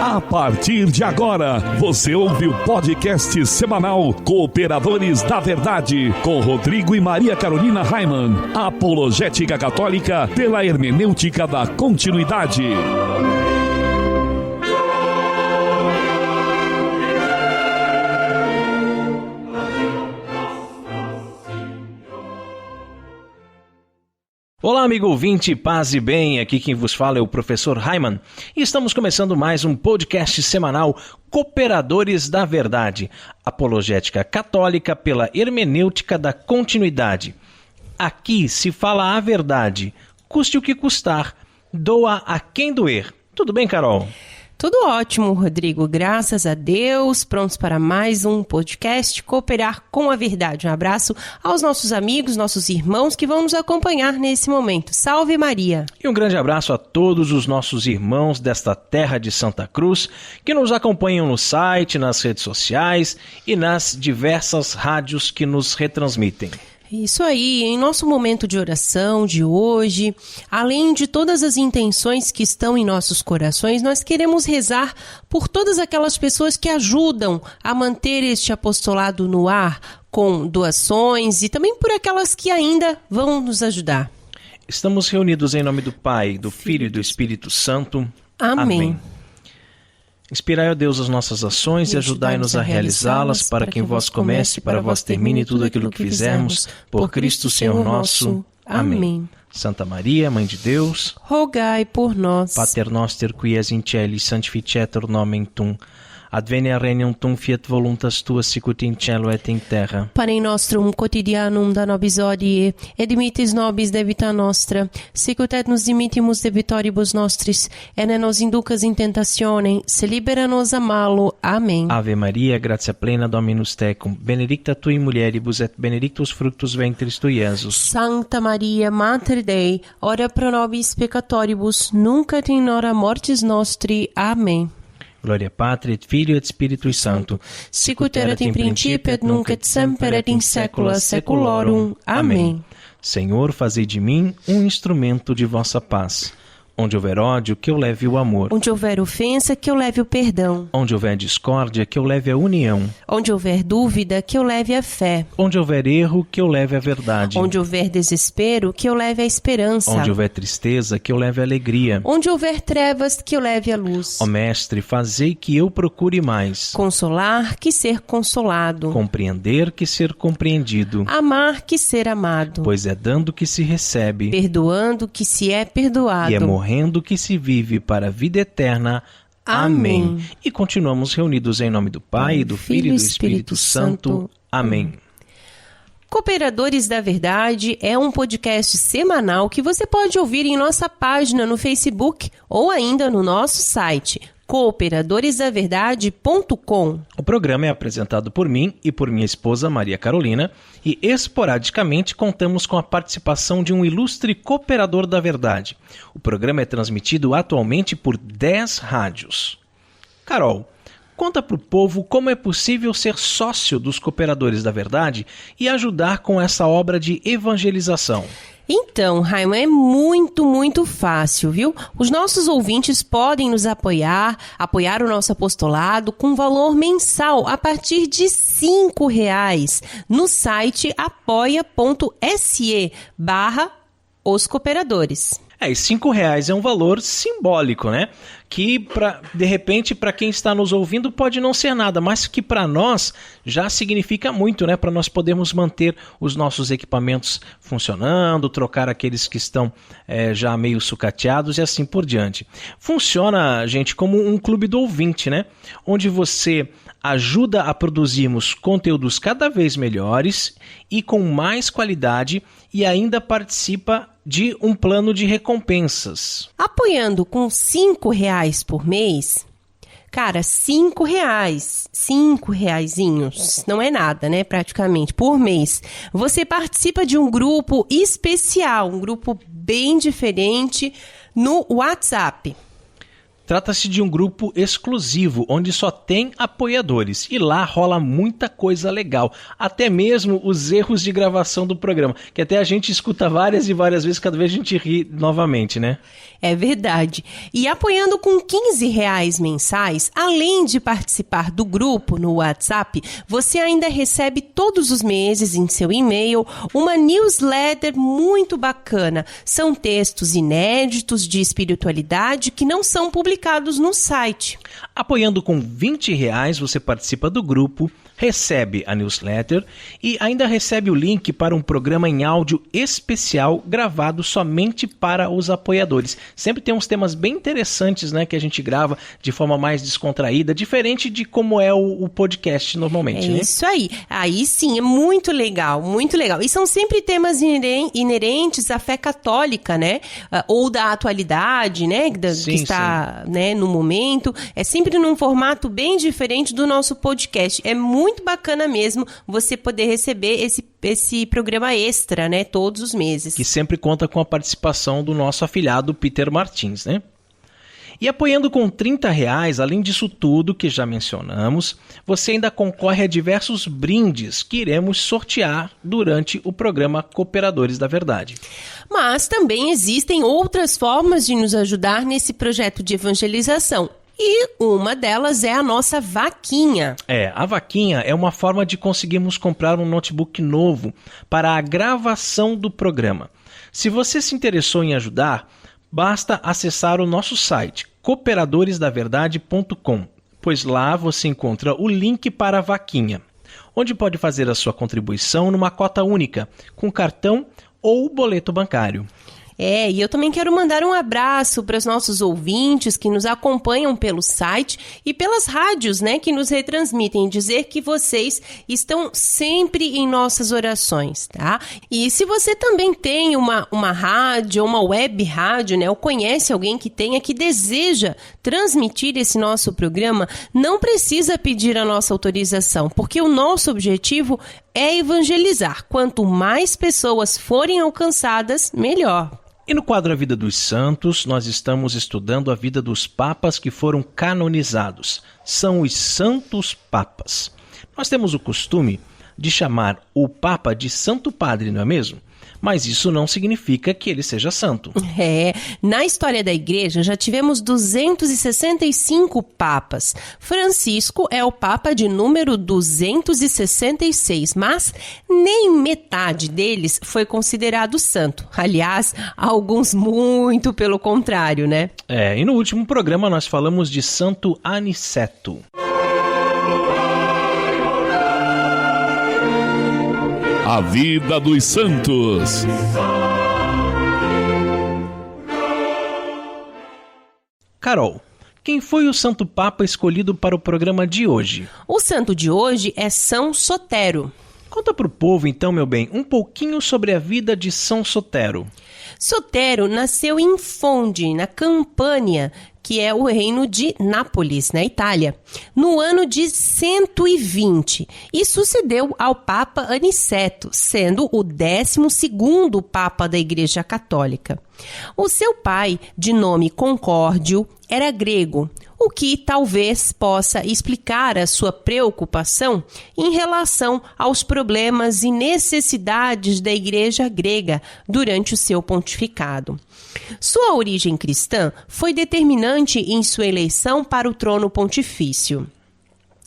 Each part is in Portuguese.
A partir de agora, você ouve o podcast semanal Cooperadores da Verdade, com Rodrigo e Maria Carolina Raimann, apologética católica pela hermenêutica da continuidade. Olá, amigo ouvinte, paz e bem, aqui quem vos fala é o professor Raimann e estamos começando mais um podcast semanal Cooperadores da Verdade, apologética católica pela hermenêutica da continuidade. Aqui se fala a verdade, custe o que custar, doa a quem doer. Tudo bem, Carol? Tudo ótimo, Rodrigo. Graças a Deus. Prontos para mais um podcast Cooperar com a Verdade. Um abraço aos nossos amigos, nossos irmãos que vão nos acompanhar nesse momento. Salve Maria! E um grande abraço a todos os nossos irmãos desta terra de Santa Cruz que nos acompanham no site, nas redes sociais e nas diversas rádios que nos retransmitem. Isso aí, em nosso momento de oração de hoje, além de todas as intenções que estão em nossos corações, nós queremos rezar por todas aquelas pessoas que ajudam a manter este apostolado no ar, com doações e também por aquelas que ainda vão nos ajudar. Estamos reunidos em nome do Pai, do Filho e do Espírito Santo. Amém. Inspirai, ó Deus, as nossas ações e ajudai-nos a realizá-las, para que em vós comece e para vós termine tudo aquilo que fizermos, por Cristo Senhor nosso. Amém. Santa Maria, Mãe de Deus, rogai por nós. Pater noster, qui es in celis, sanctificetur nomen tum. Advenia regnum tum, fiat voluntas tua, sicut in cielo et in terra. Panem nostrum quotidianum da nobis hodie, et dimitis nobis debita nostra, sicut et nos dimittimus debitoribus nostris, et ne nos inducas in tentationem, se libera nos a malo. Amém. Ave Maria, gratia plena, Dominus tecum, benedicta tui in mulieribus, et benedictus fructus ventris tui, Iesus. Santa Maria, Mater Dei, ora pro nobis peccatoribus, nunc et in hora mortis nostri. Amém. Gloria Patri et Filio et Spiritui Sancto, sicut erat in principio et nunc et semper et in saecula saeculorum. Amém. Senhor, fazei de mim um instrumento de vossa paz. Onde houver ódio, que eu leve o amor. Onde houver ofensa, que eu leve o perdão. Onde houver discórdia, que eu leve a união. Onde houver dúvida, que eu leve a fé. Onde houver erro, que eu leve a verdade. Onde houver desespero, que eu leve a esperança. Onde houver tristeza, que eu leve a alegria. Onde houver trevas, que eu leve a luz. Ó Mestre, fazei que eu procure mais. Consolar, que ser consolado. Compreender, que ser compreendido. Amar, que ser amado. Pois é dando que se recebe. Perdoando, que se é perdoado. E é morrendo que se vive para a vida eterna. Amém. E continuamos reunidos em nome do Pai, do Filho e do Espírito Santo. Amém. Cooperadores da Verdade é um podcast semanal que você pode ouvir em nossa página no Facebook ou ainda no nosso site, cooperadoresdaverdade.com. O programa é apresentado por mim e por minha esposa Maria Carolina e esporadicamente contamos com a participação de um ilustre cooperador da verdade. O programa é transmitido atualmente por 10 rádios. Carol, conta para o povo como é possível ser sócio dos Cooperadores da Verdade e ajudar com essa obra de evangelização. Então, Raimann, é muito fácil, viu? Os nossos ouvintes podem nos apoiar o nosso apostolado com valor mensal a partir de R$5 no site apoia.se/os cooperadores. E R$5 é um valor simbólico, né? Que, de repente, para quem está nos ouvindo pode não ser nada, mas que para nós já significa muito, né? Para nós podermos manter os nossos equipamentos funcionando, trocar aqueles que estão já meio sucateados e assim por diante. Funciona, gente, como um clube do ouvinte, né? Onde você ajuda a produzirmos conteúdos cada vez melhores e com mais qualidade e ainda participa de um plano de recompensas. Apoiando com R$5 por mês, cara, R$5, não é nada, né, praticamente, por mês. Você participa de um grupo especial, um grupo bem diferente no WhatsApp. Trata-se de um grupo exclusivo, onde só tem apoiadores. E lá rola muita coisa legal. Até mesmo os erros de gravação do programa, que até a gente escuta várias e várias vezes, cada vez a gente ri novamente, né? É verdade. E apoiando com R$15 mensais, além de participar do grupo no WhatsApp, você ainda recebe todos os meses em seu e-mail uma newsletter muito bacana. São textos inéditos de espiritualidade que não são publicados no site. Apoiando com R$20, você participa do grupo, recebe a newsletter e ainda recebe o link para um programa em áudio especial gravado somente para os apoiadores. Sempre tem uns temas bem interessantes, né, que a gente grava de forma mais descontraída, diferente de como é o podcast normalmente, né? Isso aí. Aí sim, é muito legal, muito legal. E são sempre temas inerentes à fé católica, né? Ou da atualidade, né? Que está, né, no momento. É sempre num formato bem diferente do nosso podcast. É muito bacana mesmo você poder receber esse programa extra, né? Todos os meses. Que sempre conta com a participação do nosso afilhado Peter Martins, né? E apoiando com R$30, além disso tudo que já mencionamos, você ainda concorre a diversos brindes que iremos sortear durante o programa Cooperadores da Verdade. Mas também existem outras formas de nos ajudar nesse projeto de evangelização. E uma delas é a nossa vaquinha. A vaquinha é uma forma de conseguirmos comprar um notebook novo para a gravação do programa. Se você se interessou em ajudar, basta acessar o nosso site, cooperadoresdaverdade.com, pois lá você encontra o link para a vaquinha, onde pode fazer a sua contribuição numa cota única, com cartão ou boleto bancário. E eu também quero mandar um abraço para os nossos ouvintes que nos acompanham pelo site e pelas rádios, né, que nos retransmitem, dizer que vocês estão sempre em nossas orações, tá? E se você também tem uma rádio, uma web rádio, né, ou conhece alguém que tenha, que deseja transmitir esse nosso programa, não precisa pedir a nossa autorização, porque o nosso objetivo é evangelizar. Quanto mais pessoas forem alcançadas, melhor. E no quadro A Vida dos Santos, nós estamos estudando a vida dos papas que foram canonizados. São os Santos Papas. Nós temos o costume de chamar o Papa de Santo Padre, não é mesmo? Mas isso não significa que ele seja santo. Na história da Igreja já tivemos 265 papas. Francisco é o papa de número 266, mas nem metade deles foi considerado santo. Aliás, alguns muito pelo contrário, né? E no último programa nós falamos de Santo Aniceto. A vida dos santos. Carol, quem foi o Santo Papa escolhido para o programa de hoje? O santo de hoje é São Sotero. Conta para o povo, então, meu bem, um pouquinho sobre a vida de São Sotero. Sotero nasceu em Fondi, na Campânia, que é o reino de Nápoles, na Itália, no ano de 120, e sucedeu ao Papa Aniceto, sendo o 12º Papa da Igreja Católica. O seu pai, de nome Concórdio, era grego, o que talvez possa explicar a sua preocupação em relação aos problemas e necessidades da Igreja grega durante o seu pontificado. Sua origem cristã foi determinante em sua eleição para o trono pontifício.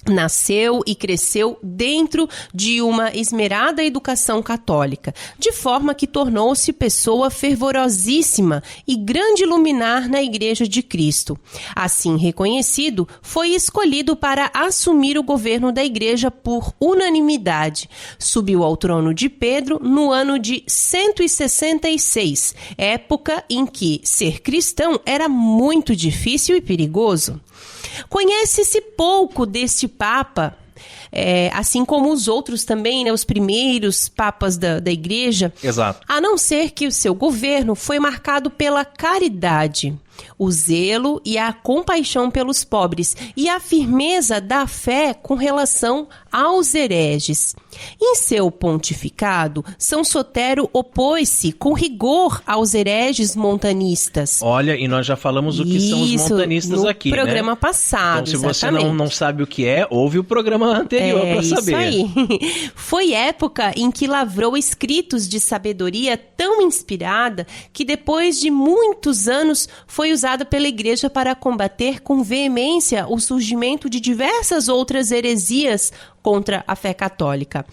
Nasceu e cresceu dentro de uma esmerada educação católica, de forma que tornou-se pessoa fervorosíssima e grande luminar na Igreja de Cristo. Assim reconhecido, foi escolhido para assumir o governo da Igreja por unanimidade. Subiu ao trono de Pedro no ano de 166, época em que ser cristão era muito difícil e perigoso. Conhece-se pouco deste Papa, assim como os outros também, né, os primeiros papas da Igreja. Exato. A não ser que o seu governo foi marcado pela caridade. o zelo e a compaixão pelos pobres e a firmeza da fé com relação aos hereges. Em seu pontificado, São Sotero opôs-se com rigor aos hereges montanistas. Olha, e nós já falamos o que são os montanistas aqui, no programa né? passado, então, se exatamente. você não sabe o que é, ouve o programa anterior para saber. Isso aí. Foi época em que lavrou escritos de sabedoria tão inspirada que depois de muitos anos foi usada pela Igreja para combater com veemência o surgimento de diversas outras heresias contra a fé católica.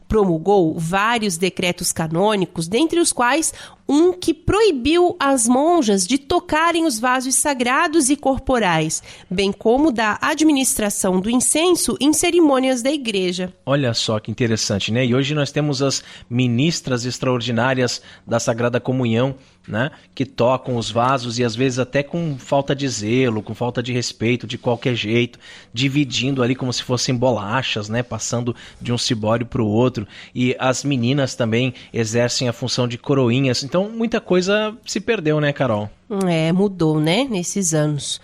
Promulgou vários decretos canônicos, dentre os quais um que proibiu as monjas de tocarem os vasos sagrados e corporais, bem como da administração do incenso em cerimônias da igreja. Olha só que interessante, né? E hoje nós temos as ministras extraordinárias da Sagrada Comunhão, né? Que tocam os vasos e às vezes até com falta de zelo, com falta de respeito, de qualquer jeito, dividindo ali como se fossem bolachas, né? Passando de um cibório para o outro. E as meninas também exercem a função de coroinhas. Então muita coisa se perdeu, né, Carol? Mudou, né? Nesses anos.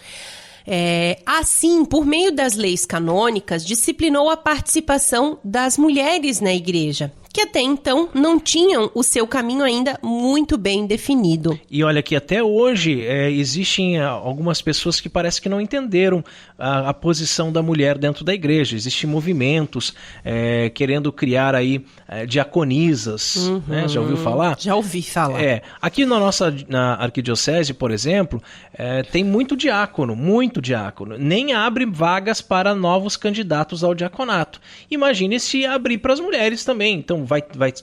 Assim, por meio das leis canônicas, disciplinou a participação das mulheres na igreja, que até então não tinham o seu caminho ainda muito bem definido. E olha que até hoje existem algumas pessoas que parece que não entenderam a posição da mulher dentro da igreja. Existem movimentos querendo criar aí diaconisas, né? Já ouviu falar? Já ouvi falar. Aqui na arquidiocese, por exemplo, tem muito diácono. Nem abre vagas para novos candidatos ao diaconato. Imagine se abrir para as mulheres também. Então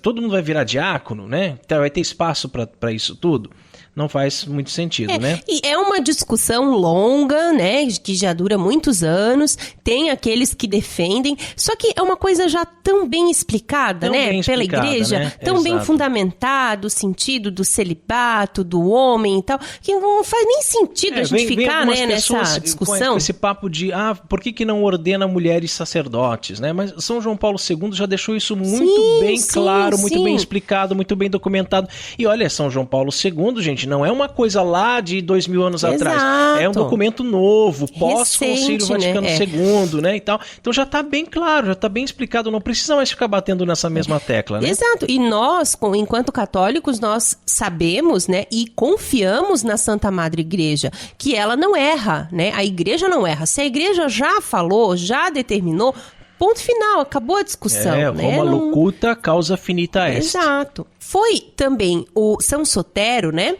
todo mundo vai virar diácono, né? Então vai ter espaço para isso tudo? Não faz muito sentido, né? E é uma discussão longa, né? Que já dura muitos anos. Tem aqueles que defendem. Só que é uma coisa já tão bem explicada, né? Pela igreja. Né? Tão bem fundamentado o sentido do celibato, do homem e tal. Que não faz nem sentido a gente ficar, né, nessa discussão. Com esse papo de, por que não ordena mulheres sacerdotes, né? Mas São João Paulo II já deixou isso muito bem claro, muito bem explicado, muito bem documentado. E olha, São João Paulo II, gente, não é uma coisa lá de 2000 anos atrás. É um documento novo, pós-Concílio Vaticano II, né, e tal. Então já está bem claro, já está bem explicado, não precisa mais ficar batendo nessa mesma tecla, né? Exato. E nós, enquanto católicos, nós sabemos, né, e confiamos na Santa Madre Igreja, que ela não erra, né? A igreja não erra. Se a igreja já falou, já determinou, ponto final, acabou a discussão. Roma locuta, causa finita est. Exato. Foi também o São Sotero, né,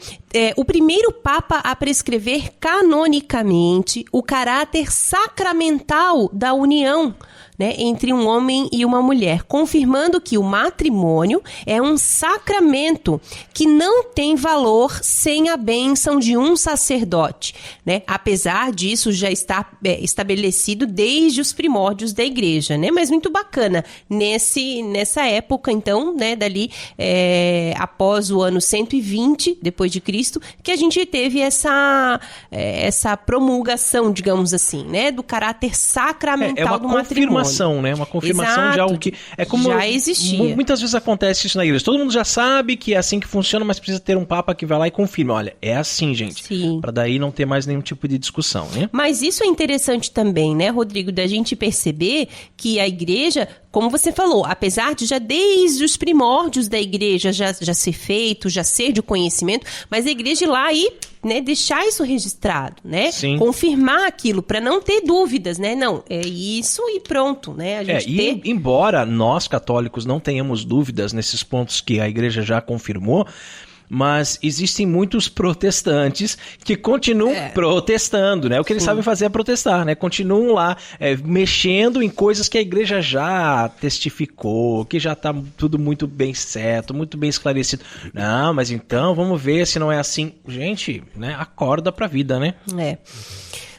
o primeiro papa a prescrever canonicamente o caráter sacramental da união, né, entre um homem e uma mulher, confirmando que o matrimônio é um sacramento que não tem valor sem a bênção de um sacerdote, né? Apesar disso já estar estabelecido desde os primórdios da igreja, né? Mas muito bacana nessa época, então, né, dali após o ano 120 depois de Cristo, que a gente teve essa promulgação, digamos assim, né, do caráter sacramental do matrimônio. Né? Uma confirmação de algo que é como já existia. Muitas vezes acontece isso na igreja. Todo mundo já sabe que é assim que funciona, mas precisa ter um papa que vai lá e confirma. Olha, é assim, gente. Para daí não ter mais nenhum tipo de discussão, né? Mas isso é interessante também, né, Rodrigo, da gente perceber que a igreja, como você falou, apesar de já desde os primórdios da igreja já ser feito, já ser de conhecimento, mas a igreja ir lá e, né, deixar isso registrado, né? Sim. Confirmar aquilo para não ter dúvidas, né? Não, é isso e pronto, né? Embora nós católicos não tenhamos dúvidas nesses pontos que a igreja já confirmou, mas existem muitos protestantes que continuam protestando, né? O que eles sabem fazer é protestar, né? Continuam lá mexendo em coisas que a igreja já testificou, que já está tudo muito bem certo, muito bem esclarecido. Não, mas então vamos ver se não é assim. Gente, né? Acorda pra vida, né?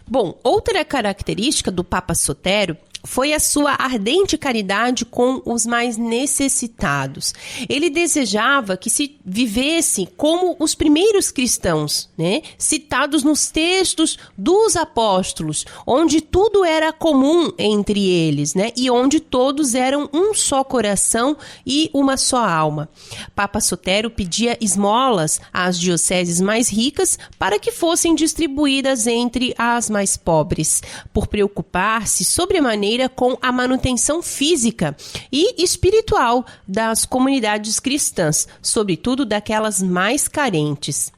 Bom, outra característica do Papa Sotero foi a sua ardente caridade com os mais necessitados. Ele desejava que se vivesse como os primeiros cristãos, né? Citados nos textos dos apóstolos, onde tudo era comum entre eles, né? E onde todos eram um só coração e uma só alma. Papa Sotero pedia esmolas às dioceses mais ricas para que fossem distribuídas entre as mais pobres, por preocupar-se sobremaneira com a manutenção física e espiritual das comunidades cristãs, sobretudo daquelas mais carentes.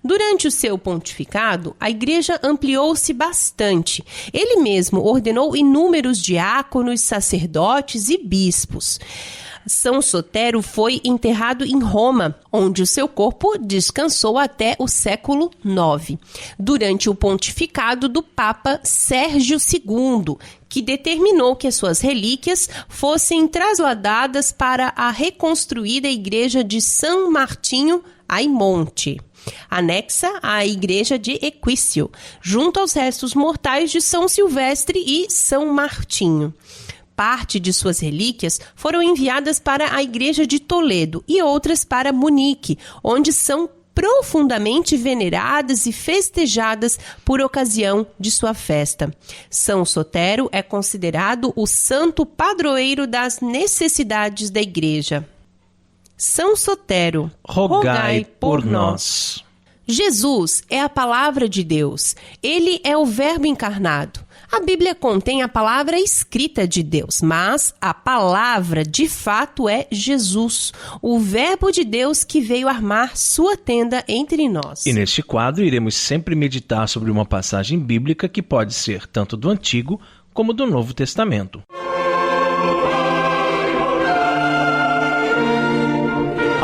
Durante o seu pontificado, a igreja ampliou-se bastante. Ele mesmo ordenou inúmeros diáconos, sacerdotes e bispos. São Sotero foi enterrado em Roma, onde o seu corpo descansou até o século IX, durante o pontificado do Papa Sérgio II, que determinou que as suas relíquias fossem trasladadas para a reconstruída igreja de San Martinho ai Monte, anexa à igreja de Equício, junto aos restos mortais de São Silvestre e São Martinho. Parte de suas relíquias foram enviadas para a igreja de Toledo e outras para Munique, onde são profundamente veneradas e festejadas por ocasião de sua festa. São Sotero é considerado o santo padroeiro das necessidades da igreja. São Sotero, rogai por nós. Jesus é a palavra de Deus. Ele é o Verbo encarnado. A Bíblia contém a palavra escrita de Deus, mas a palavra de fato é Jesus, o Verbo de Deus que veio armar sua tenda entre nós. E neste quadro iremos sempre meditar sobre uma passagem bíblica que pode ser tanto do Antigo como do Novo Testamento.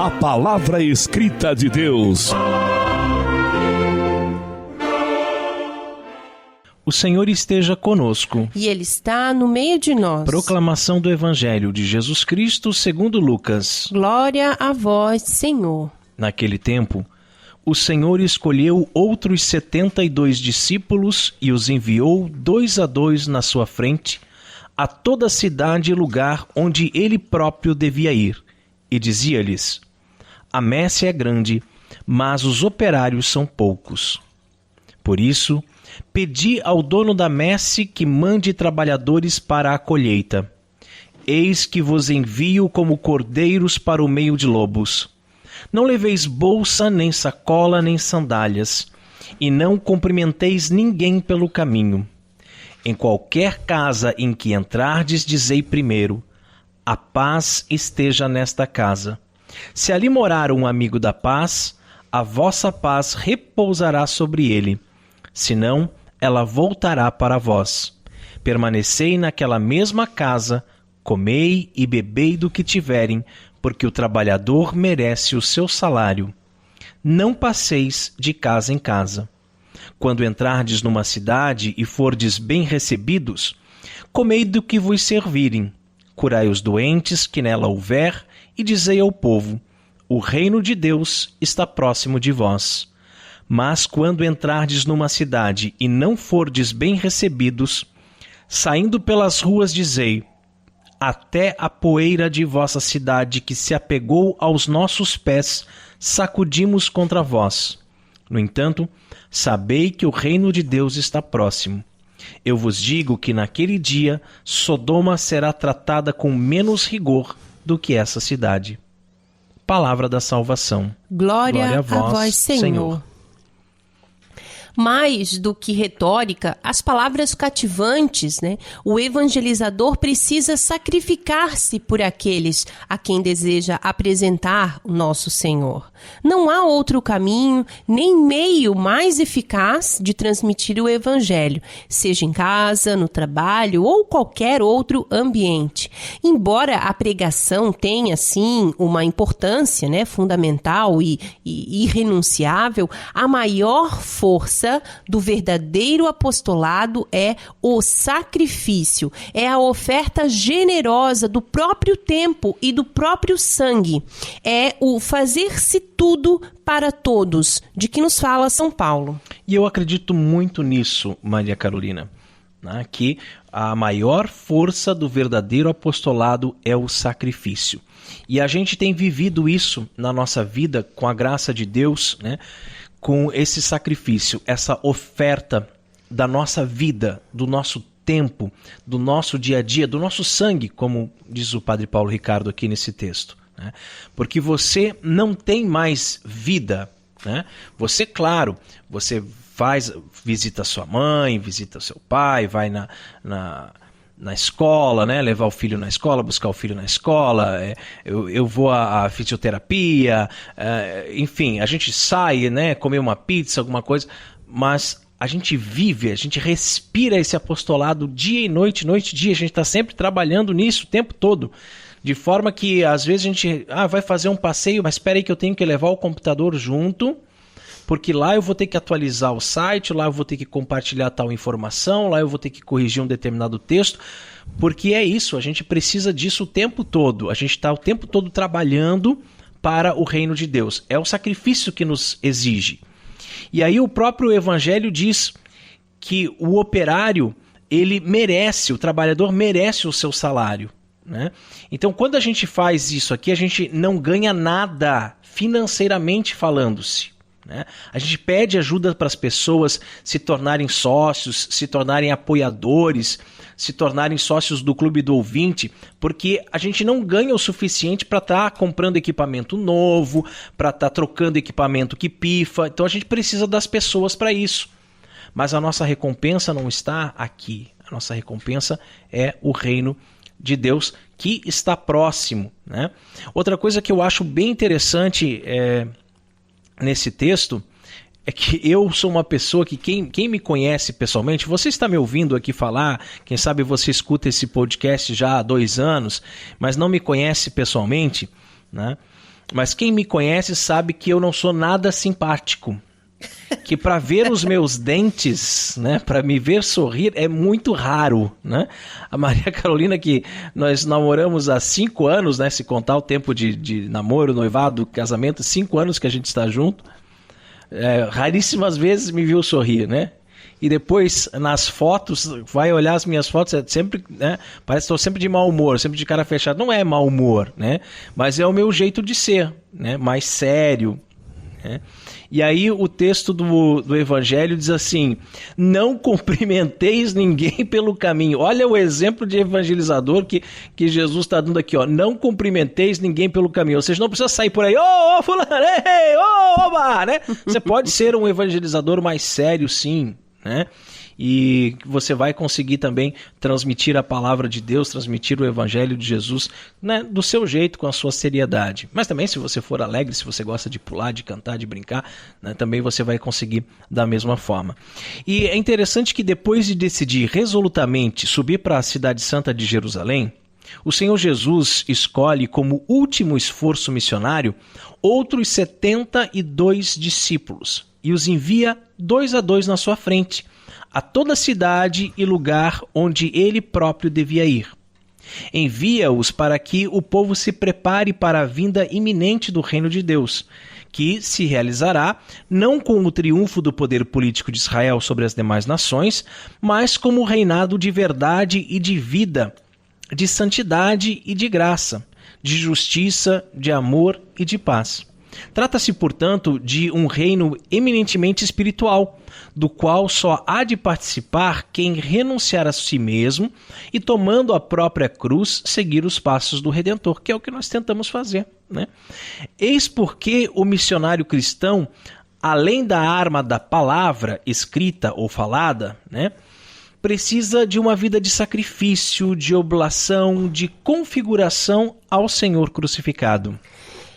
A palavra escrita de Deus. O Senhor esteja conosco. E Ele está no meio de nós. Proclamação do Evangelho de Jesus Cristo segundo Lucas. Glória a vós, Senhor. Naquele tempo, o Senhor escolheu outros 72 discípulos e os enviou 2 a 2 na sua frente a toda cidade e lugar onde ele próprio devia ir. E dizia-lhes: a messe é grande, mas os operários são poucos. Por isso, pedi ao dono da messe que mande trabalhadores para a colheita. Eis que vos envio como cordeiros para o meio de lobos. Não leveis bolsa, nem sacola, nem sandálias, e não cumprimenteis ninguém pelo caminho. Em qualquer casa em que entrardes, dizei primeiro: a paz esteja nesta casa. Se ali morar um amigo da paz, a vossa paz repousará sobre ele. Senão, ela voltará para vós. Permanecei naquela mesma casa, comei e bebei do que tiverem, porque o trabalhador merece o seu salário. Não passeis de casa em casa. Quando entrardes numa cidade e fordes bem recebidos, comei do que vos servirem. Curai os doentes que nela houver, e dizei ao povo: o reino de Deus está próximo de vós. Mas quando entrardes numa cidade e não fordes bem recebidos, saindo pelas ruas dizei: até a poeira de vossa cidade que se apegou aos nossos pés, sacudimos contra vós. No entanto, sabei que o reino de Deus está próximo. Eu vos digo que naquele dia Sodoma será tratada com menos rigor do que essa cidade. Palavra da salvação. Glória a vós, Senhor. Mais do que retórica, as palavras cativantes, né? O evangelizador precisa sacrificar-se por aqueles a quem deseja apresentar o nosso Senhor. Não há outro caminho, nem meio mais eficaz de transmitir o evangelho, seja em casa, no trabalho ou qualquer outro ambiente. Embora a pregação tenha, sim, uma importância, né, fundamental e irrenunciável, a maior força do verdadeiro apostolado é o sacrifício, é a oferta generosa do próprio tempo e do próprio sangue, é o fazer-se tudo para todos, de que nos fala São Paulo. E eu acredito muito nisso, Maria Carolina. né, que a maior força do verdadeiro apostolado é o sacrifício. E a gente tem vivido isso na nossa vida com a graça de Deus, né, com esse sacrifício, essa oferta da nossa vida, do nosso tempo, do nosso dia a dia, do nosso sangue, como diz o Padre Paulo Ricardo aqui nesse texto, né? Porque você não tem mais vida, né? Você, claro, você visita sua mãe, visita seu pai, vai na escola, né? Levar o filho na escola, buscar o filho na escola, eu vou à fisioterapia, enfim, a gente sai, né? Comer uma pizza, alguma coisa, mas a gente vive, a gente respira esse apostolado dia e noite, noite e dia, a gente está sempre trabalhando nisso o tempo todo, de forma que às vezes a gente vai fazer um passeio, mas espera aí que eu tenho que levar o computador junto, porque lá eu vou ter que atualizar o site, lá eu vou ter que compartilhar tal informação, lá eu vou ter que corrigir um determinado texto, porque é isso, a gente precisa disso o tempo todo, a gente está o tempo todo trabalhando para o reino de Deus, é o sacrifício que nos exige. E aí o próprio Evangelho diz que o operário, ele merece, o trabalhador merece o seu salário, né? Então quando a gente faz isso aqui, a gente não ganha nada financeiramente falando-se, né? A gente pede ajuda para as pessoas se tornarem sócios, se tornarem apoiadores, se tornarem sócios do Clube do Ouvinte, porque a gente não ganha o suficiente para estar comprando equipamento novo, para estar trocando equipamento que pifa, então a gente precisa das pessoas para isso. Mas a nossa recompensa não está aqui, a nossa recompensa é o reino de Deus que está próximo, né? Outra coisa que eu acho bem interessante nesse texto é que eu sou uma pessoa que quem me conhece pessoalmente, você está me ouvindo aqui falar, quem sabe você escuta esse podcast já há 2 anos, mas não me conhece pessoalmente, né? Mas quem me conhece sabe que eu não sou nada simpático, que para ver os meus dentes, né, para me ver sorrir é muito raro, né? A Maria Carolina, que nós namoramos há 5 anos, né, se contar o tempo de namoro, noivado, casamento, 5 anos que a gente está junto, raríssimas vezes me viu sorrir, né? E depois nas fotos, vai olhar as minhas fotos, sempre, né, parece que estou sempre de mau humor, sempre de cara fechada. Não é mau humor, né? Mas é o meu jeito de ser, né? Mais sério, né? E aí o texto do Evangelho diz assim: não cumprimenteis ninguém pelo caminho. Olha o exemplo de evangelizador que Jesus está dando aqui, ó. Não cumprimenteis ninguém pelo caminho. Ou seja, não precisa sair por aí, ô fulano, ei, oba, né? Você pode ser um evangelizador mais sério, sim, né? E você vai conseguir também transmitir a palavra de Deus, transmitir o Evangelho de Jesus, né, do seu jeito, com a sua seriedade. Mas também, se você for alegre, se você gosta de pular, de cantar, de brincar, né, também você vai conseguir da mesma forma. E é interessante que depois de decidir resolutamente subir para a cidade santa de Jerusalém, o Senhor Jesus escolhe como último esforço missionário outros 72 discípulos e os envia 2 a 2 na sua frente, a toda cidade e lugar onde ele próprio devia ir. Envia-os para que o povo se prepare para a vinda iminente do reino de Deus, que se realizará não com o triunfo do poder político de Israel sobre as demais nações, mas como reinado de verdade e de vida, de santidade e de graça, de justiça, de amor e de paz. Trata-se, portanto, de um reino eminentemente espiritual, do qual só há de participar quem renunciar a si mesmo e, tomando a própria cruz, seguir os passos do Redentor, que é o que nós tentamos fazer, né? Eis porque o missionário cristão, além da arma da palavra escrita ou falada, né, precisa de uma vida de sacrifício, de oblação, de configuração ao Senhor crucificado.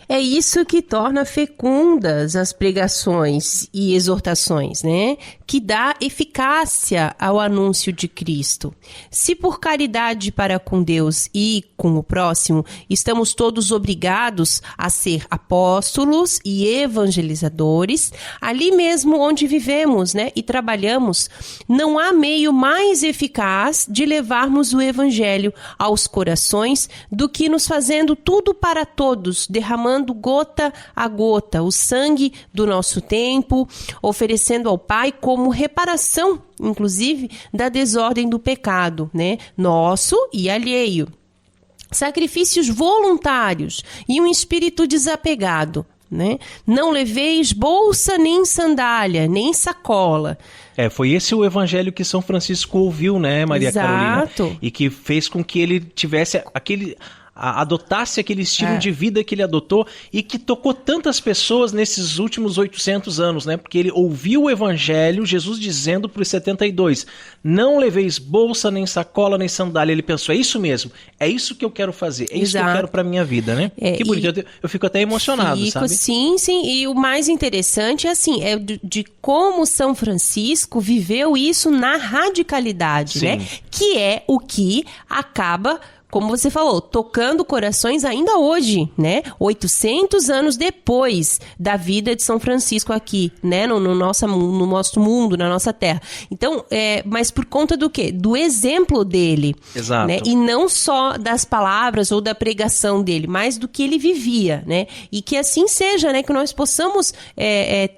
É isso que torna fecundas as pregações e exortações, né? Que dá eficácia ao anúncio de Cristo. Se por caridade para com Deus e com o próximo, estamos todos obrigados a ser apóstolos e evangelizadores, ali mesmo onde vivemos, né, e trabalhamos, não há meio mais eficaz de levarmos o evangelho aos corações do que nos fazendo tudo para todos, derramando derramando gota a gota o sangue do nosso tempo, oferecendo ao Pai como reparação, inclusive, da desordem do pecado, né? Nosso e alheio. Sacrifícios voluntários e um espírito desapegado, né? Não leveis bolsa, nem sandália, nem sacola. Foi esse o evangelho que São Francisco ouviu, né, Maria Carolina? Exato. E que fez com que ele tivesse adotasse aquele estilo de vida que ele adotou e que tocou tantas pessoas nesses últimos 800 anos, né? Porque ele ouviu o evangelho, Jesus dizendo para os 72, não leveis bolsa, nem sacola, nem sandália. Ele pensou, é isso mesmo, é isso que eu quero fazer, é isso que eu quero para minha vida, né? Que bonito, eu fico até emocionado, sabe? Sim, e o mais interessante é assim, de como São Francisco viveu isso na radicalidade, né? Que é o que acaba, como você falou, tocando corações ainda hoje, né? 800 anos depois da vida de São Francisco aqui, né? No nosso mundo, na nossa terra. Então, mas por conta do quê? Do exemplo dele. Exato. Né? E não só das palavras ou da pregação dele, mas do que ele vivia, né? E que assim seja, né? Que nós possamos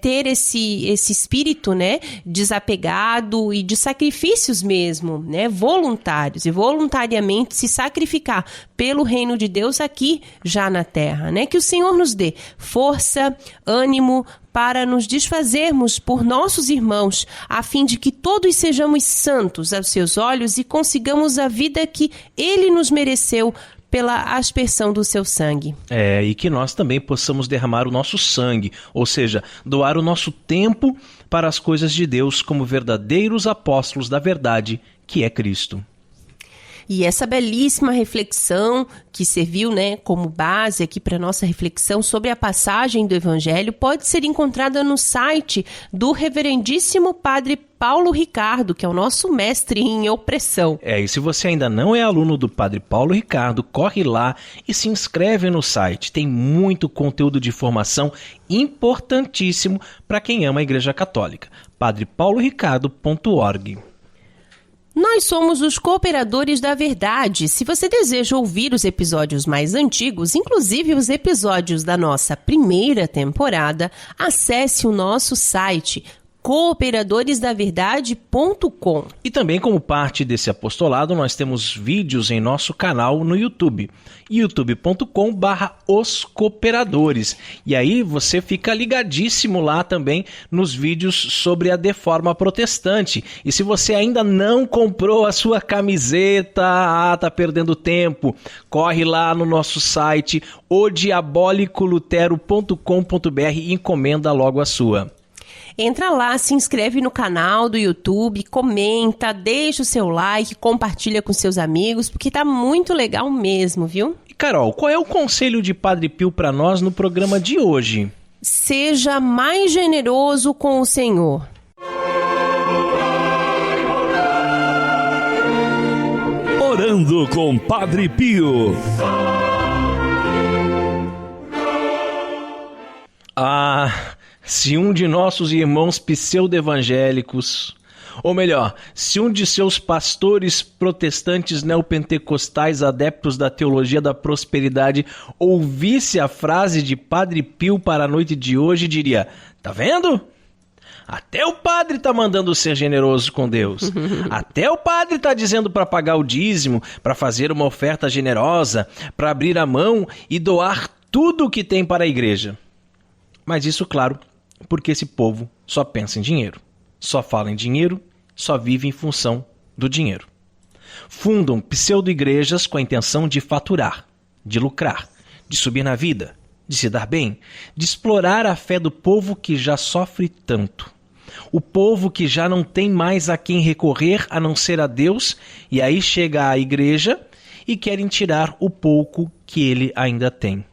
ter esse espírito, né? Desapegado e de sacrifícios mesmo, né? Voluntários. E voluntariamente se sacrificar pelo reino de Deus aqui já na terra, né? Que o Senhor nos dê força, ânimo para nos desfazermos por nossos irmãos, a fim de que todos sejamos santos aos seus olhos e consigamos a vida que Ele nos mereceu pela aspersão do seu sangue. E que nós também possamos derramar o nosso sangue, ou seja, doar o nosso tempo para as coisas de Deus como verdadeiros apóstolos da verdade, que é Cristo. E essa belíssima reflexão que serviu, né, como base aqui para nossa reflexão sobre a passagem do Evangelho pode ser encontrada no site do reverendíssimo Padre Paulo Ricardo, que é o nosso mestre em opressão. E se você ainda não é aluno do Padre Paulo Ricardo, corre lá e se inscreve no site. Tem muito conteúdo de formação importantíssimo para quem ama a Igreja Católica. padrepauloricardo.org. Nós somos os Cooperadores da Verdade. Se você deseja ouvir os episódios mais antigos, inclusive os episódios da nossa primeira temporada, acesse o nosso site cooperadoresdaverdade.com. E também, como parte desse apostolado, nós temos vídeos em nosso canal no YouTube, youtube.com/os cooperadores. E aí você fica ligadíssimo lá também nos vídeos sobre a Deforma Protestante. E se você ainda não comprou a sua camiseta, tá perdendo tempo, corre lá no nosso site odiabolicolutero.com.br e encomenda logo a sua. Entra lá, se inscreve no canal do YouTube, comenta, deixa o seu like, compartilha com seus amigos, porque tá muito legal mesmo, viu? E Carol, qual é o conselho de Padre Pio para nós no programa de hoje? Seja mais generoso com o Senhor. Orando com Padre Pio. Se um de nossos irmãos pseudo-evangélicos, ou melhor, se um de seus pastores protestantes neopentecostais adeptos da teologia da prosperidade ouvisse a frase de Padre Pio para a noite de hoje, diria, tá vendo? Até o padre tá mandando ser generoso com Deus. Até o padre tá dizendo para pagar o dízimo, para fazer uma oferta generosa, para abrir a mão e doar tudo o que tem para a igreja. Mas isso, claro, porque esse povo só pensa em dinheiro, só fala em dinheiro, só vive em função do dinheiro. Fundam pseudo-igrejas com a intenção de faturar, de lucrar, de subir na vida, de se dar bem, de explorar a fé do povo que já sofre tanto. O povo que já não tem mais a quem recorrer a não ser a Deus, e aí chega à igreja e querem tirar o pouco que ele ainda tem.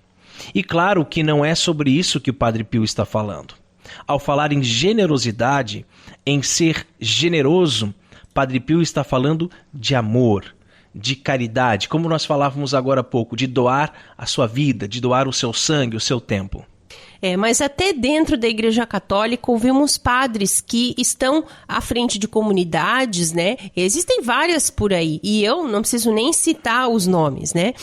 E claro que não é sobre isso que o Padre Pio está falando. Ao falar em generosidade, em ser generoso, Padre Pio está falando de amor, de caridade, como nós falávamos agora há pouco, de doar a sua vida, de doar o seu sangue, o seu tempo. Mas até dentro da Igreja Católica ouvimos padres que estão à frente de comunidades, né? Existem várias por aí, e eu não preciso nem citar os nomes, né?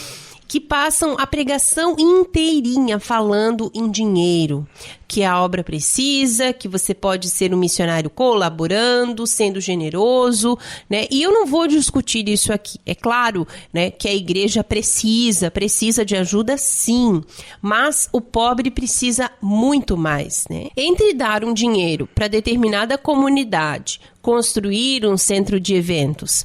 que passam a pregação inteirinha falando em dinheiro, que a obra precisa, que você pode ser um missionário colaborando, sendo generoso, né? E eu não vou discutir isso aqui. É claro, né, que a igreja precisa de ajuda, sim, mas o pobre precisa muito mais, né? Entre dar um dinheiro para determinada comunidade, construir um centro de eventos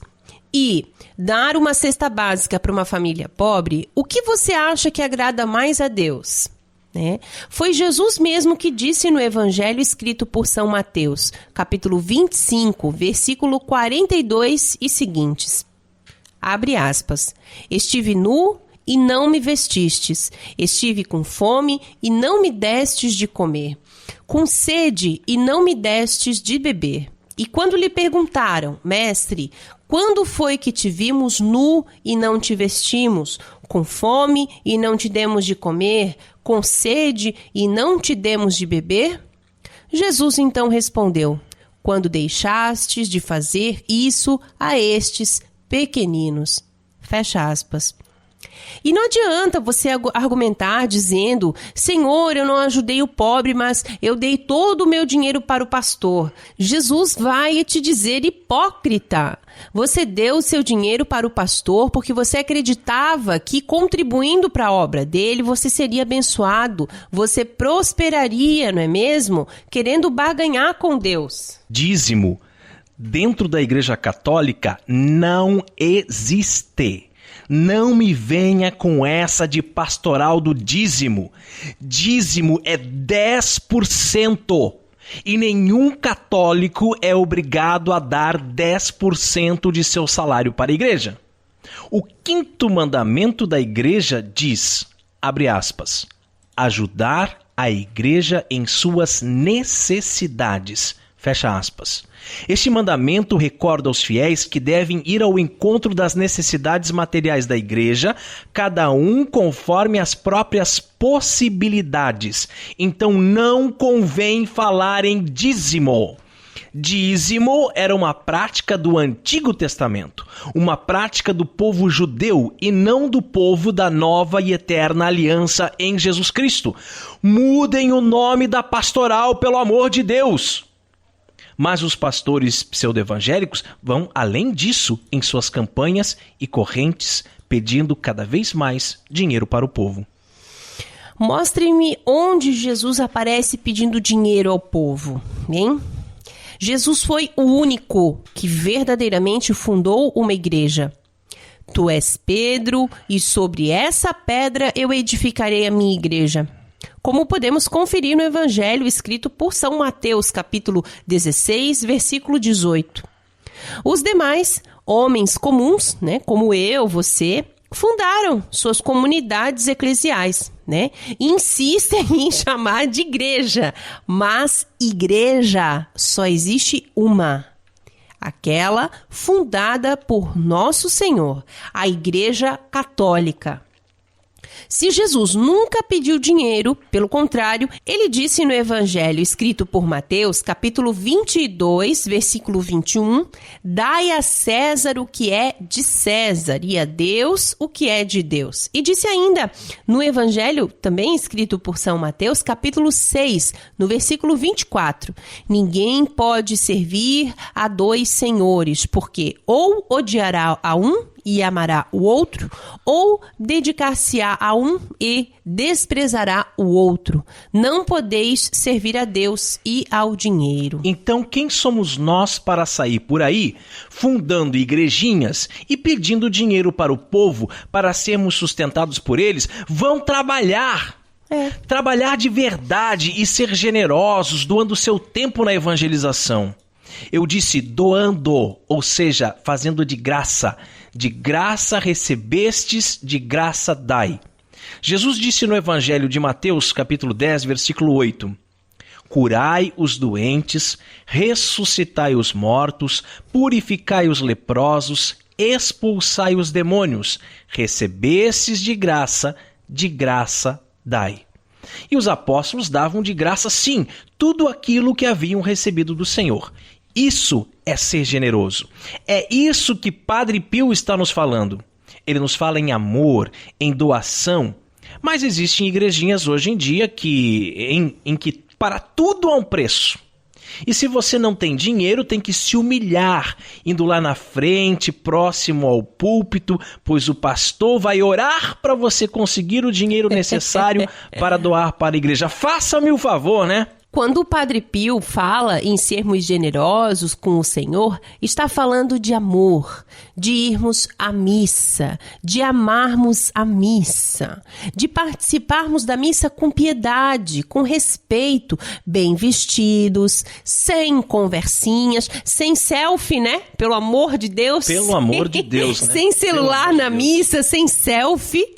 e dar uma cesta básica para uma família pobre, o que você acha que agrada mais a Deus? Né? Foi Jesus mesmo que disse no Evangelho escrito por São Mateus, capítulo 25, versículo 42 e seguintes. Abre aspas. Estive nu e não me vestistes. Estive com fome e não me destes de comer. Com sede e não me destes de beber. E quando lhe perguntaram, mestre, quando foi que te vimos nu e não te vestimos? Com fome e não te demos de comer? Com sede e não te demos de beber? Jesus então respondeu, quando deixastes de fazer isso a estes pequeninos. Fecha aspas. E não adianta você argumentar dizendo, Senhor, eu não ajudei o pobre, mas eu dei todo o meu dinheiro para o pastor. Jesus vai te dizer, hipócrita. Você deu o seu dinheiro para o pastor porque você acreditava que contribuindo para a obra dele você seria abençoado, você prosperaria, não é mesmo? Querendo barganhar com Deus. Dízimo, dentro da Igreja Católica, não existe. Não me venha com essa de pastoral do dízimo. Dízimo é 10%. E nenhum católico é obrigado a dar 10% de seu salário para a igreja. O 5º mandamento da igreja diz, abre aspas, ajudar a igreja em suas necessidades. Fecha aspas. Este mandamento recorda aos fiéis que devem ir ao encontro das necessidades materiais da igreja, cada um conforme as próprias possibilidades. Então não convém falar em dízimo. Dízimo era uma prática do Antigo Testamento, uma prática do povo judeu e não do povo da nova e eterna aliança em Jesus Cristo. Mudem o nome da pastoral, pelo amor de Deus! Mas os pastores pseudo-evangélicos vão além disso em suas campanhas e correntes, pedindo cada vez mais dinheiro para o povo. Mostre-me onde Jesus aparece pedindo dinheiro ao povo, hein? Jesus foi o único que verdadeiramente fundou uma igreja. Tu és Pedro, e sobre essa pedra eu edificarei a minha igreja. Como podemos conferir no Evangelho escrito por São Mateus, capítulo 16, versículo 18. Os demais, homens comuns, né, como eu, você, fundaram suas comunidades eclesiais, né? Insistem em chamar de igreja, mas igreja só existe uma. Aquela fundada por Nosso Senhor, a Igreja Católica. Se Jesus nunca pediu dinheiro, pelo contrário, ele disse no Evangelho escrito por Mateus, capítulo 22, versículo 21, dai a César o que é de César e a Deus o que é de Deus. E disse ainda no Evangelho, também escrito por São Mateus, capítulo 6, no versículo 24, ninguém pode servir a dois senhores, porque ou odiará a um e amará o outro, ou dedicar-se-á a um e desprezará o outro. Não podeis servir a Deus e ao dinheiro. Então, quem somos nós para sair por aí, fundando igrejinhas e pedindo dinheiro para o povo para sermos sustentados por eles? Vão trabalhar! Trabalhar de verdade e ser generosos, doando seu tempo na evangelização. Eu disse doando, ou seja, fazendo de graça. De graça recebestes, de graça dai. Jesus disse no Evangelho de Mateus, capítulo 10, versículo 8, curai os doentes, ressuscitai os mortos, purificai os leprosos, expulsai os demônios, recebestes de graça dai. E os apóstolos davam de graça, sim, tudo aquilo que haviam recebido do Senhor. Isso é ser generoso. É isso que Padre Pio está nos falando. ele nos fala em amor, em doação. Mas existem igrejinhas hoje em dia em que para tudo há um preço. E se você não tem dinheiro, tem que se humilhar, indo lá na frente, próximo ao púlpito, pois o pastor vai orar para você conseguir o dinheiro necessário para doar para a igreja. Faça-me o favor, né? Quando o Padre Pio fala em sermos generosos com o Senhor, está falando de amor, de irmos à missa, de amarmos a missa, de participarmos da missa com piedade, com respeito, bem vestidos, sem conversinhas, sem selfie, né? Pelo amor de Deus. Pelo amor de Deus, né? Sem celular na missa, sem selfie,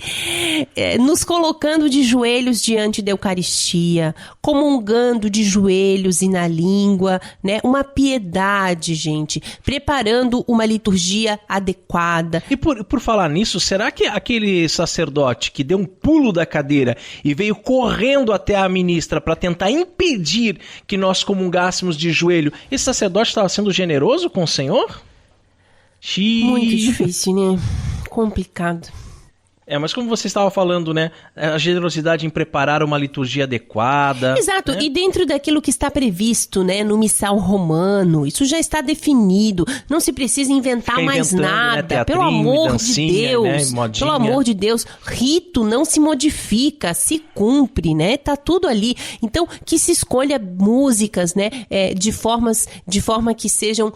nos colocando de joelhos diante da Eucaristia, comungando de joelhos e na língua, né? Uma piedade, gente, preparando uma liturgia adequada. E por falar nisso, será que aquele sacerdote que deu um pulo da cadeira e veio correndo até a ministra para tentar impedir que nós comungássemos de joelho, esse sacerdote estava sendo generoso com o Senhor? Muito difícil, né? Complicado. Mas como você estava falando, né? A generosidade em preparar uma liturgia adequada. Exato, né? E dentro daquilo que está previsto, né, no missal romano, isso já está definido, não se precisa inventar mais nada, né? Pelo amor dancinha, de Deus, né? pelo amor de Deus, rito não se modifica, se cumpre, né, tá tudo ali, então que se escolha músicas, né, de forma que sejam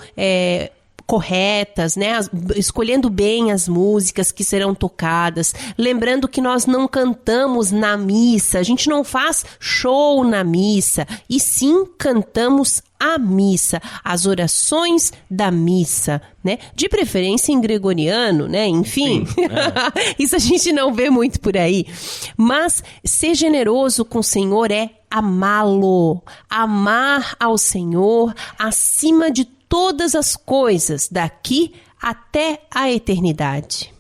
corretas, né? Escolhendo bem as músicas que serão tocadas, lembrando que nós não cantamos na missa, a gente não faz show na missa, e sim cantamos a missa, as orações da missa, né? De preferência em gregoriano, né? Enfim, isso a gente não vê muito por aí. Mas ser generoso com o Senhor é amá-lo, amar ao Senhor acima de todas as coisas, daqui até a eternidade.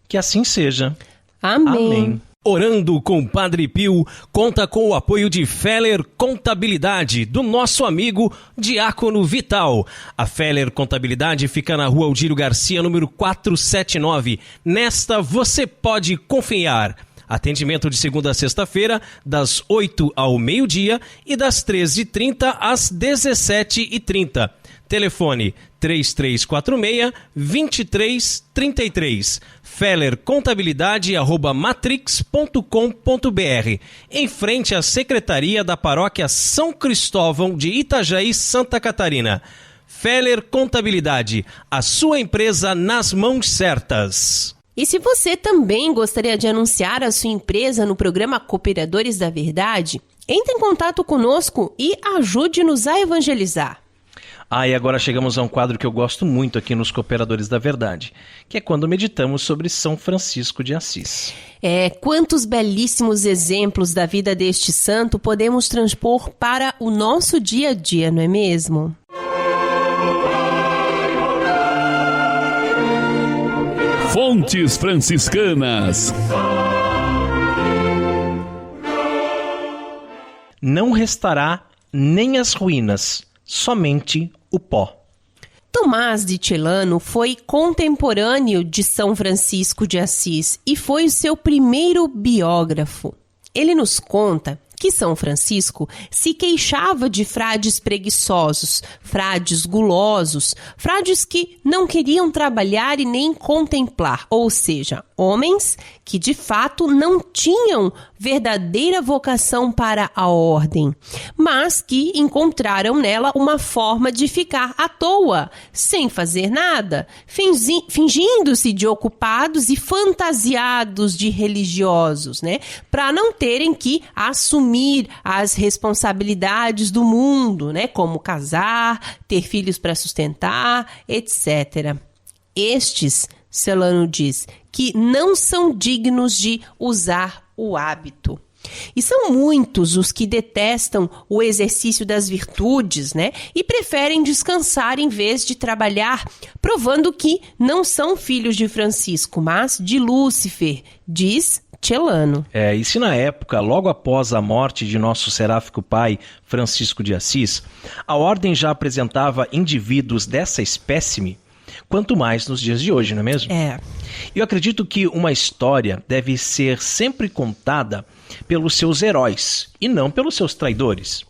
Que assim seja. Amém. Amém. Orando com o Padre Pio conta com o apoio de Feller Contabilidade, do nosso amigo Diácono Vital. A Feller Contabilidade fica na Rua Aldírio Garcia, número 479. Nesta você pode confiar. Atendimento de segunda a sexta-feira, das 8 ao meio-dia e das 13h30 às 17h30. Telefone 3346-2333. fellercontabilidade@matrix.com.br. Em frente à Secretaria da Paróquia São Cristóvão de Itajaí, Santa Catarina. Feller Contabilidade, a sua empresa nas mãos certas. E se você também gostaria de anunciar a sua empresa no programa Cooperadores da Verdade, entre em contato conosco e ajude-nos a evangelizar. E agora chegamos a um quadro que eu gosto muito aqui nos Cooperadores da Verdade, que é quando meditamos sobre São Francisco de Assis. Quantos belíssimos exemplos da vida deste santo podemos transpor para o nosso dia a dia, não é mesmo? Fontes franciscanas. Não restará nem as ruínas, somente o pó. Tomás de Celano foi contemporâneo de São Francisco de Assis e foi o seu primeiro biógrafo. Ele nos conta que São Francisco se queixava de frades preguiçosos, frades gulosos, frades que não queriam trabalhar e nem contemplar, ou seja, homens que de fato não tinham verdadeira vocação para a ordem, mas que encontraram nela uma forma de ficar à toa, sem fazer nada, fingindo-se de ocupados e fantasiados de religiosos, né, para não terem que assumir as responsabilidades do mundo, né, como casar, ter filhos para sustentar, etc. Estes, Celano diz, que não são dignos de usar o hábito. E são muitos os que detestam o exercício das virtudes, né? E preferem descansar em vez de trabalhar, provando que não são filhos de Francisco, mas de Lúcifer, diz Celano. E se na época, logo após a morte de nosso seráfico pai, Francisco de Assis, a ordem já apresentava indivíduos dessa espécime, Quanto mais nos dias de hoje, não é mesmo? É. Eu acredito que uma história deve ser sempre contada pelos seus heróis e não pelos seus traidores.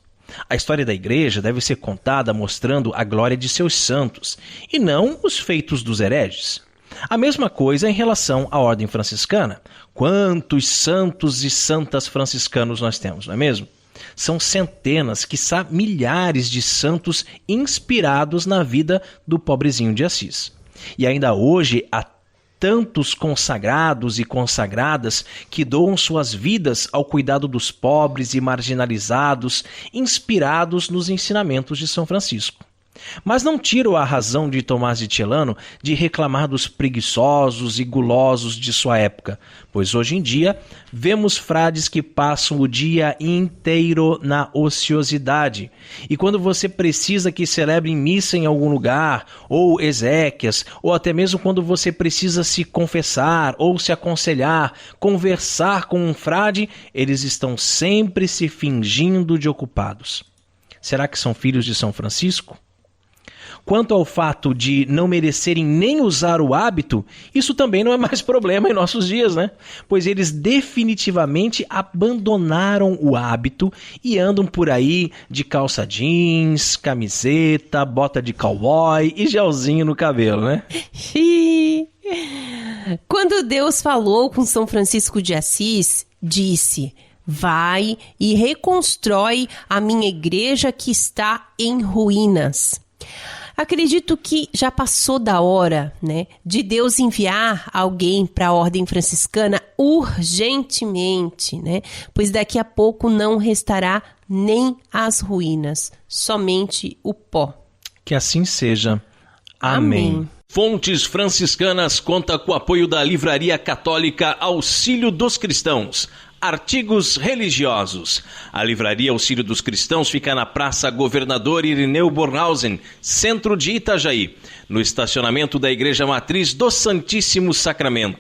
A história da igreja deve ser contada mostrando a glória de seus santos e não os feitos dos hereges. A mesma coisa em relação à ordem franciscana. Quantos santos e santas franciscanos nós temos, não é mesmo? São centenas, quiçá milhares de santos inspirados na vida do pobrezinho de Assis. E ainda hoje há tantos consagrados e consagradas que doam suas vidas ao cuidado dos pobres e marginalizados, inspirados nos ensinamentos de São Francisco. Mas não tiro a razão de Tomás de Celano de reclamar dos preguiçosos e gulosos de sua época, pois hoje em dia vemos frades que passam o dia inteiro na ociosidade. E quando você precisa que celebre missa em algum lugar, ou exéquias, ou até mesmo quando você precisa se confessar ou se aconselhar, conversar com um frade, eles estão sempre se fingindo de ocupados. Será que são filhos de São Francisco? Quanto ao fato de não merecerem nem usar o hábito, isso também não é mais problema em nossos dias, né? Pois eles definitivamente abandonaram o hábito e andam por aí de calça jeans, camiseta, bota de cowboy e gelzinho no cabelo, né? Quando Deus falou com São Francisco de Assis, disse: vai e reconstrói a minha igreja que está em ruínas. Acredito que já passou da hora, né, de Deus enviar alguém para a ordem franciscana urgentemente, né? Pois daqui a pouco não restará nem as ruínas, somente o pó. Que assim seja. Amém. Fontes Franciscanas conta com o apoio da Livraria Católica Auxílio dos Cristãos. Artigos religiosos. A Livraria Auxílio dos Cristãos fica na Praça Governador Irineu Bornhausen, centro de Itajaí, no estacionamento da Igreja Matriz do Santíssimo Sacramento.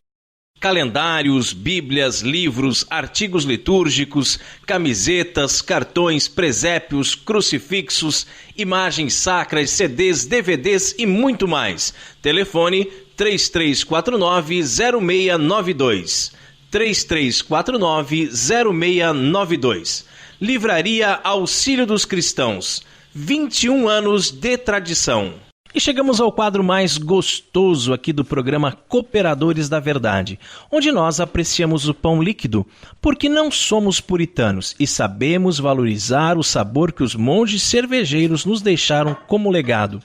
Calendários, bíblias, livros, artigos litúrgicos, camisetas, cartões, presépios, crucifixos, imagens sacras, CDs, DVDs e muito mais. Telefone 3349-0692. 3349-0692. Livraria Auxílio dos Cristãos. 21 anos de tradição. E chegamos ao quadro mais gostoso aqui do programa Cooperadores da Verdade, onde nós apreciamos o pão líquido, porque não somos puritanos e sabemos valorizar o sabor que os monges cervejeiros nos deixaram como legado.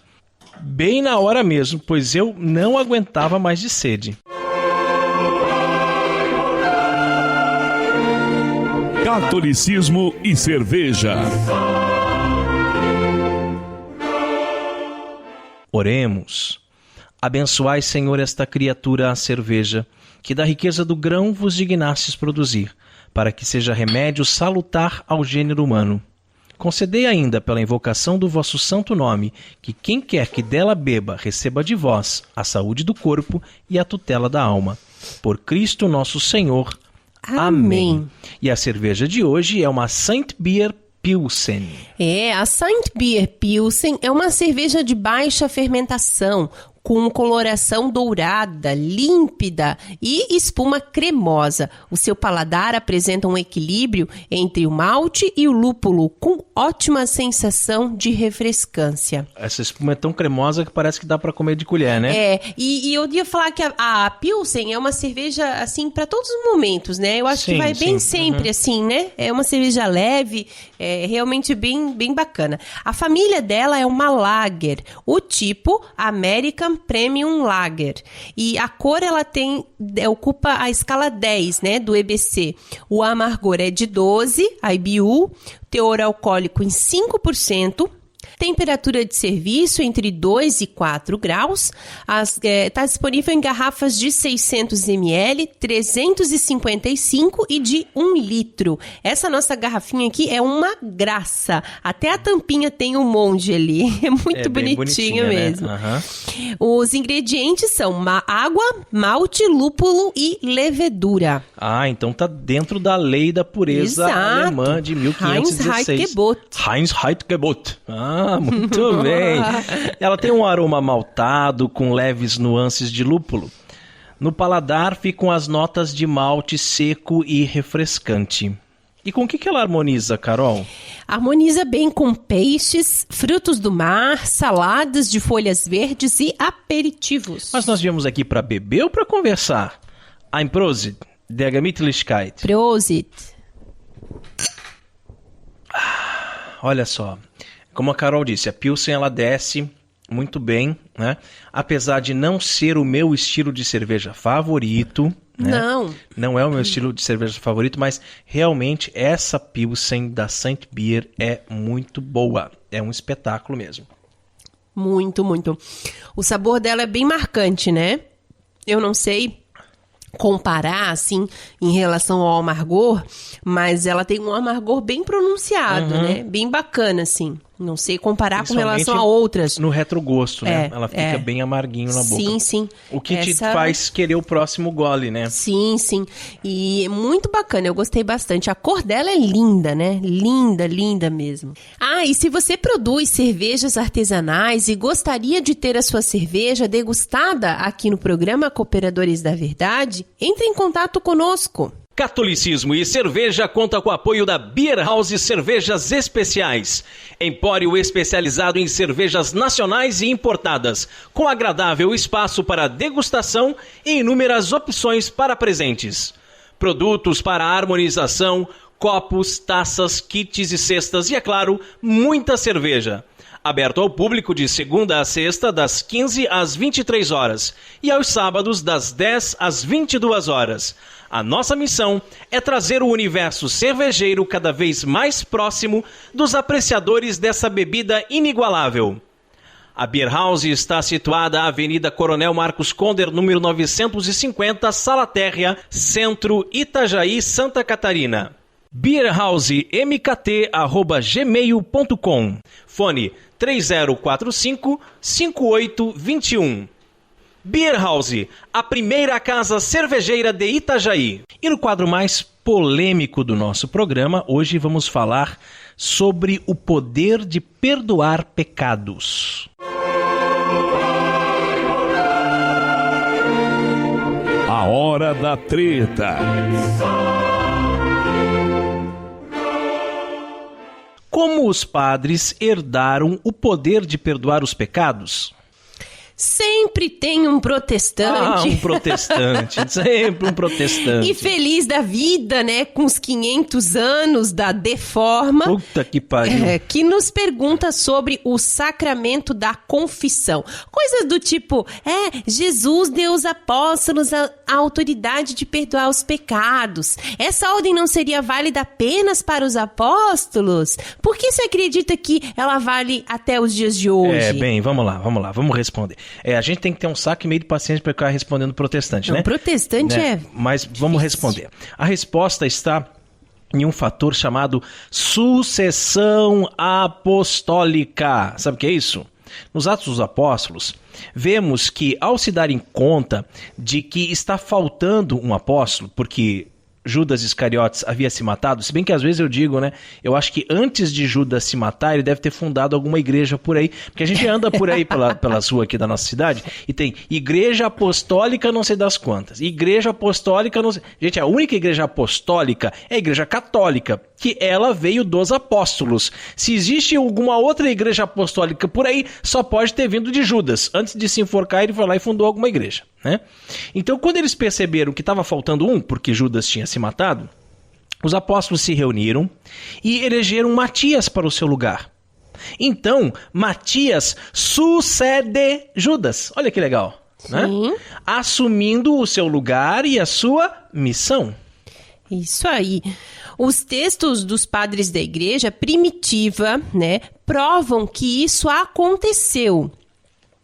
Bem na hora mesmo, pois eu não aguentava mais de sede. Catolicismo e cerveja. Oremos. Abençoai, Senhor, esta criatura, a cerveja, que da riqueza do grão vos dignastes produzir, para que seja remédio salutar ao gênero humano. Concedei ainda, pela invocação do vosso santo nome, que quem quer que dela beba receba de vós a saúde do corpo e a tutela da alma. Por Cristo nosso Senhor. Amém. E a cerveja de hoje é uma Saint Beer Pilsen. A Saint Beer Pilsen é uma cerveja de baixa fermentação, com coloração dourada, límpida e espuma cremosa. O seu paladar apresenta um equilíbrio entre o malte e o lúpulo, com ótima sensação de refrescância. Essa espuma é tão cremosa que parece que dá para comer de colher, né? E eu ia falar que a Pilsen é uma cerveja, assim, para todos os momentos, né? Eu acho que vai bem sempre, assim, né? É uma cerveja leve, realmente bem bacana. A família dela é uma Lager, o tipo American Premium Lager. E a cor, ela ocupa a escala 10, né, do EBC. O amargor é de 12, IBU, teor alcoólico em 5%, temperatura de serviço entre 2 e 4 graus, está disponível em garrafas de 600 ml, 355 e de 1 litro. Essa nossa garrafinha aqui é uma graça. Até a tampinha tem um monge ali. É muito bonitinho mesmo. Né? Os ingredientes são água, malte, lúpulo e levedura. Então tá dentro da lei da pureza alemã de 1516. Heinz Heidgebot. Heinz Heidgebot. Ah, muito bem. Ela tem um aroma maltado com leves nuances de lúpulo. No paladar ficam as notas de malte seco e refrescante. E com o que ela harmoniza, Carol? Harmoniza bem com peixes, frutos do mar, saladas de folhas verdes e aperitivos. Mas nós viemos aqui para beber ou para conversar? Ein Prosit, der Gemütlichkeit. Prosit. Olha só, como a Carol disse, a Pilsen ela desce muito bem, né? Apesar de não ser o meu estilo de cerveja favorito, né? Não é o meu estilo de cerveja favorito, mas realmente essa Pilsen da Saint Beer é muito boa. É um espetáculo mesmo. Muito, muito. O sabor dela é bem marcante, né? Eu não sei comparar, assim, em relação ao amargor, mas ela tem um amargor bem pronunciado, né? Bem bacana, assim. Não sei comparar com relação a outras. No retrogosto, né? Ela fica bem amarguinho na boca. Sim, sim. O que te faz querer o próximo gole, né? Sim, sim. E é muito bacana, eu gostei bastante. A cor dela é linda, né? Linda, linda mesmo. Ah, e se você produz cervejas artesanais e gostaria de ter a sua cerveja degustada aqui no programa Cooperadores da Verdade, entre em contato conosco. Catolicismo e Cerveja conta com o apoio da Beer House Cervejas Especiais, empório especializado em cervejas nacionais e importadas, com agradável espaço para degustação e inúmeras opções para presentes. Produtos para harmonização, copos, taças, kits e cestas e, é claro, muita cerveja. Aberto ao público de segunda a sexta, das 15 às 23 horas e aos sábados, das 10 às 22 horas. A nossa missão é trazer o universo cervejeiro cada vez mais próximo dos apreciadores dessa bebida inigualável. A Beer House está situada à Avenida Coronel Marcos Conder, número 950, Sala Térrea, Centro, Itajaí, Santa Catarina. beerhousemkt@gmail.com. Fone 3045-5821. Beer House, a primeira casa cervejeira de Itajaí. E no quadro mais polêmico do nosso programa, hoje vamos falar sobre o poder de perdoar pecados. A hora da treta. Como os padres herdaram o poder de perdoar os pecados? Sempre tem um protestante. Um protestante, sempre um protestante. E feliz da vida, né, com os 500 anos da Deforma. Puta que pariu. Que nos pergunta sobre o sacramento da confissão. Coisas do tipo, Jesus deu aos apóstolos a autoridade de perdoar os pecados. Essa ordem não seria válida apenas para os apóstolos? Por que você acredita que ela vale até os dias de hoje? Vamos lá, vamos responder. A gente tem que ter um saco e meio de paciência para ficar respondendo protestante, né? Protestante Mas vamos responder. A resposta está em um fator chamado sucessão apostólica. Sabe o que é isso? Nos Atos dos Apóstolos, vemos que ao se darem conta de que está faltando um apóstolo, porque Judas Iscariotes havia se matado, se bem que às vezes eu digo, né, eu acho que antes de Judas se matar, ele deve ter fundado alguma igreja por aí, porque a gente anda por aí pelas ruas aqui da nossa cidade, e tem igreja apostólica não sei das quantas, igreja apostólica não sei... Gente, a única igreja apostólica é a igreja católica, que ela veio dos apóstolos. Se existe alguma outra igreja apostólica por aí, só pode ter vindo de Judas. Antes de se enforcar, ele foi lá e fundou alguma igreja, né? Então, quando eles perceberam que estava faltando um, porque Judas tinha se matado, os apóstolos se reuniram e elegeram Matias para o seu lugar. Então, Matias sucede Judas. Olha que legal, né? Assumindo o seu lugar e a sua missão. Isso aí. Os textos dos padres da igreja primitiva, né, provam que isso aconteceu.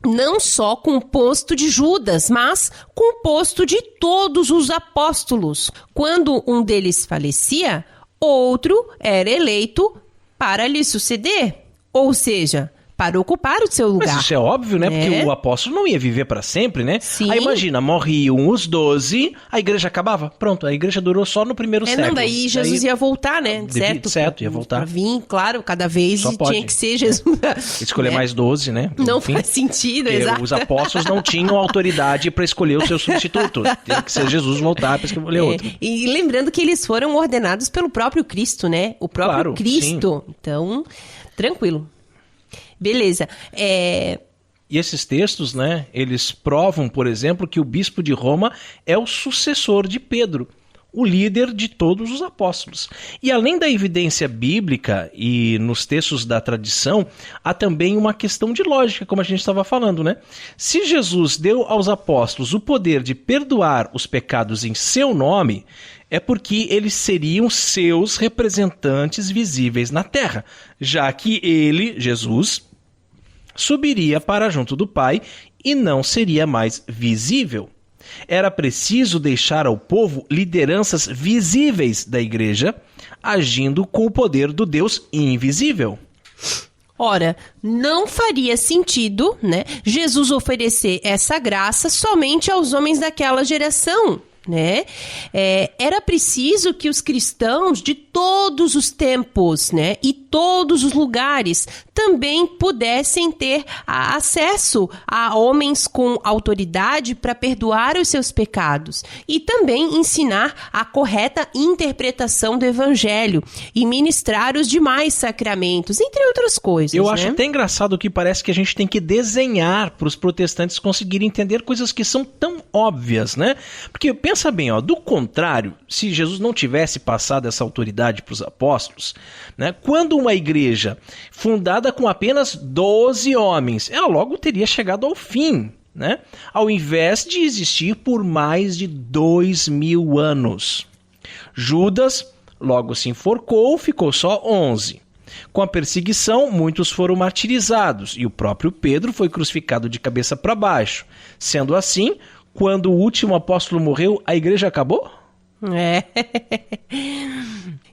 Não só com o posto de Judas, mas com o posto de todos os apóstolos. Quando um deles falecia, outro era eleito para lhe suceder. Ou seja, para ocupar o seu lugar. Mas isso é óbvio, né? Porque o apóstolo não ia viver para sempre, né? Sim. Aí imagina, morriam os 12, a igreja acabava. Pronto, a igreja durou só no primeiro século. Não, daí Jesus ia voltar, né? Certo, ia voltar. Pra vir, claro, cada vez tinha que ser Jesus. Escolher mais 12, né? Não faz sentido, exato. Os apóstolos não tinham autoridade para escolher o seu substituto. Tem que ser Jesus voltar para escolher outro. E lembrando que eles foram ordenados pelo próprio Cristo, né? O próprio Cristo. Sim. Então, tranquilo. Beleza. E esses textos, né, eles provam, por exemplo, que o bispo de Roma é o sucessor de Pedro, o líder de todos os apóstolos. E além da evidência bíblica e nos textos da tradição, há também uma questão de lógica, como a gente estava falando, né? Se Jesus deu aos apóstolos o poder de perdoar os pecados em seu nome, é porque eles seriam seus representantes visíveis na terra, já que ele, Jesus, subiria para junto do Pai e não seria mais visível. Era preciso deixar ao povo lideranças visíveis da igreja, agindo com o poder do Deus invisível. Ora, não faria sentido, né, Jesus oferecer essa graça somente aos homens daquela geração, né? Era preciso que os cristãos de todos os tempos, né, e todos os lugares também pudessem ter acesso a homens com autoridade para perdoar os seus pecados e também ensinar a correta interpretação do evangelho e ministrar os demais sacramentos, entre outras coisas. Eu acho até engraçado que parece que a gente tem que desenhar para os protestantes conseguirem entender coisas que são tão óbvias, né? Porque pensa bem, ó, do contrário, se Jesus não tivesse passado essa autoridade para os apóstolos, né, quando uma igreja fundada com apenas 12 homens, ela logo teria chegado ao fim, né? Ao invés de existir por mais de 2000 anos. Judas logo se enforcou, ficou só 11. Com a perseguição, muitos foram martirizados e o próprio Pedro foi crucificado de cabeça para baixo. Sendo assim, quando o último apóstolo morreu, a igreja acabou?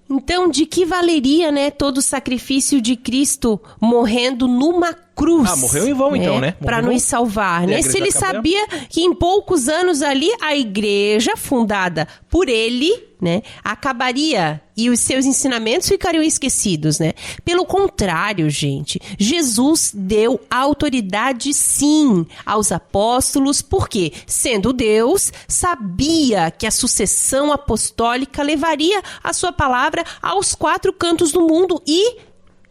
Então, de que valeria, né, todo o sacrifício de Cristo morrendo numa cruz? Morreu em vão, então, né? Para nos salvar, né? Se ele sabia que em poucos anos ali a igreja fundada por ele, né, acabaria e os seus ensinamentos ficariam esquecidos, né? Pelo contrário, gente, Jesus deu autoridade sim aos apóstolos, porque, sendo Deus, sabia que a sucessão apostólica levaria a sua palavra aos 4 cantos do mundo e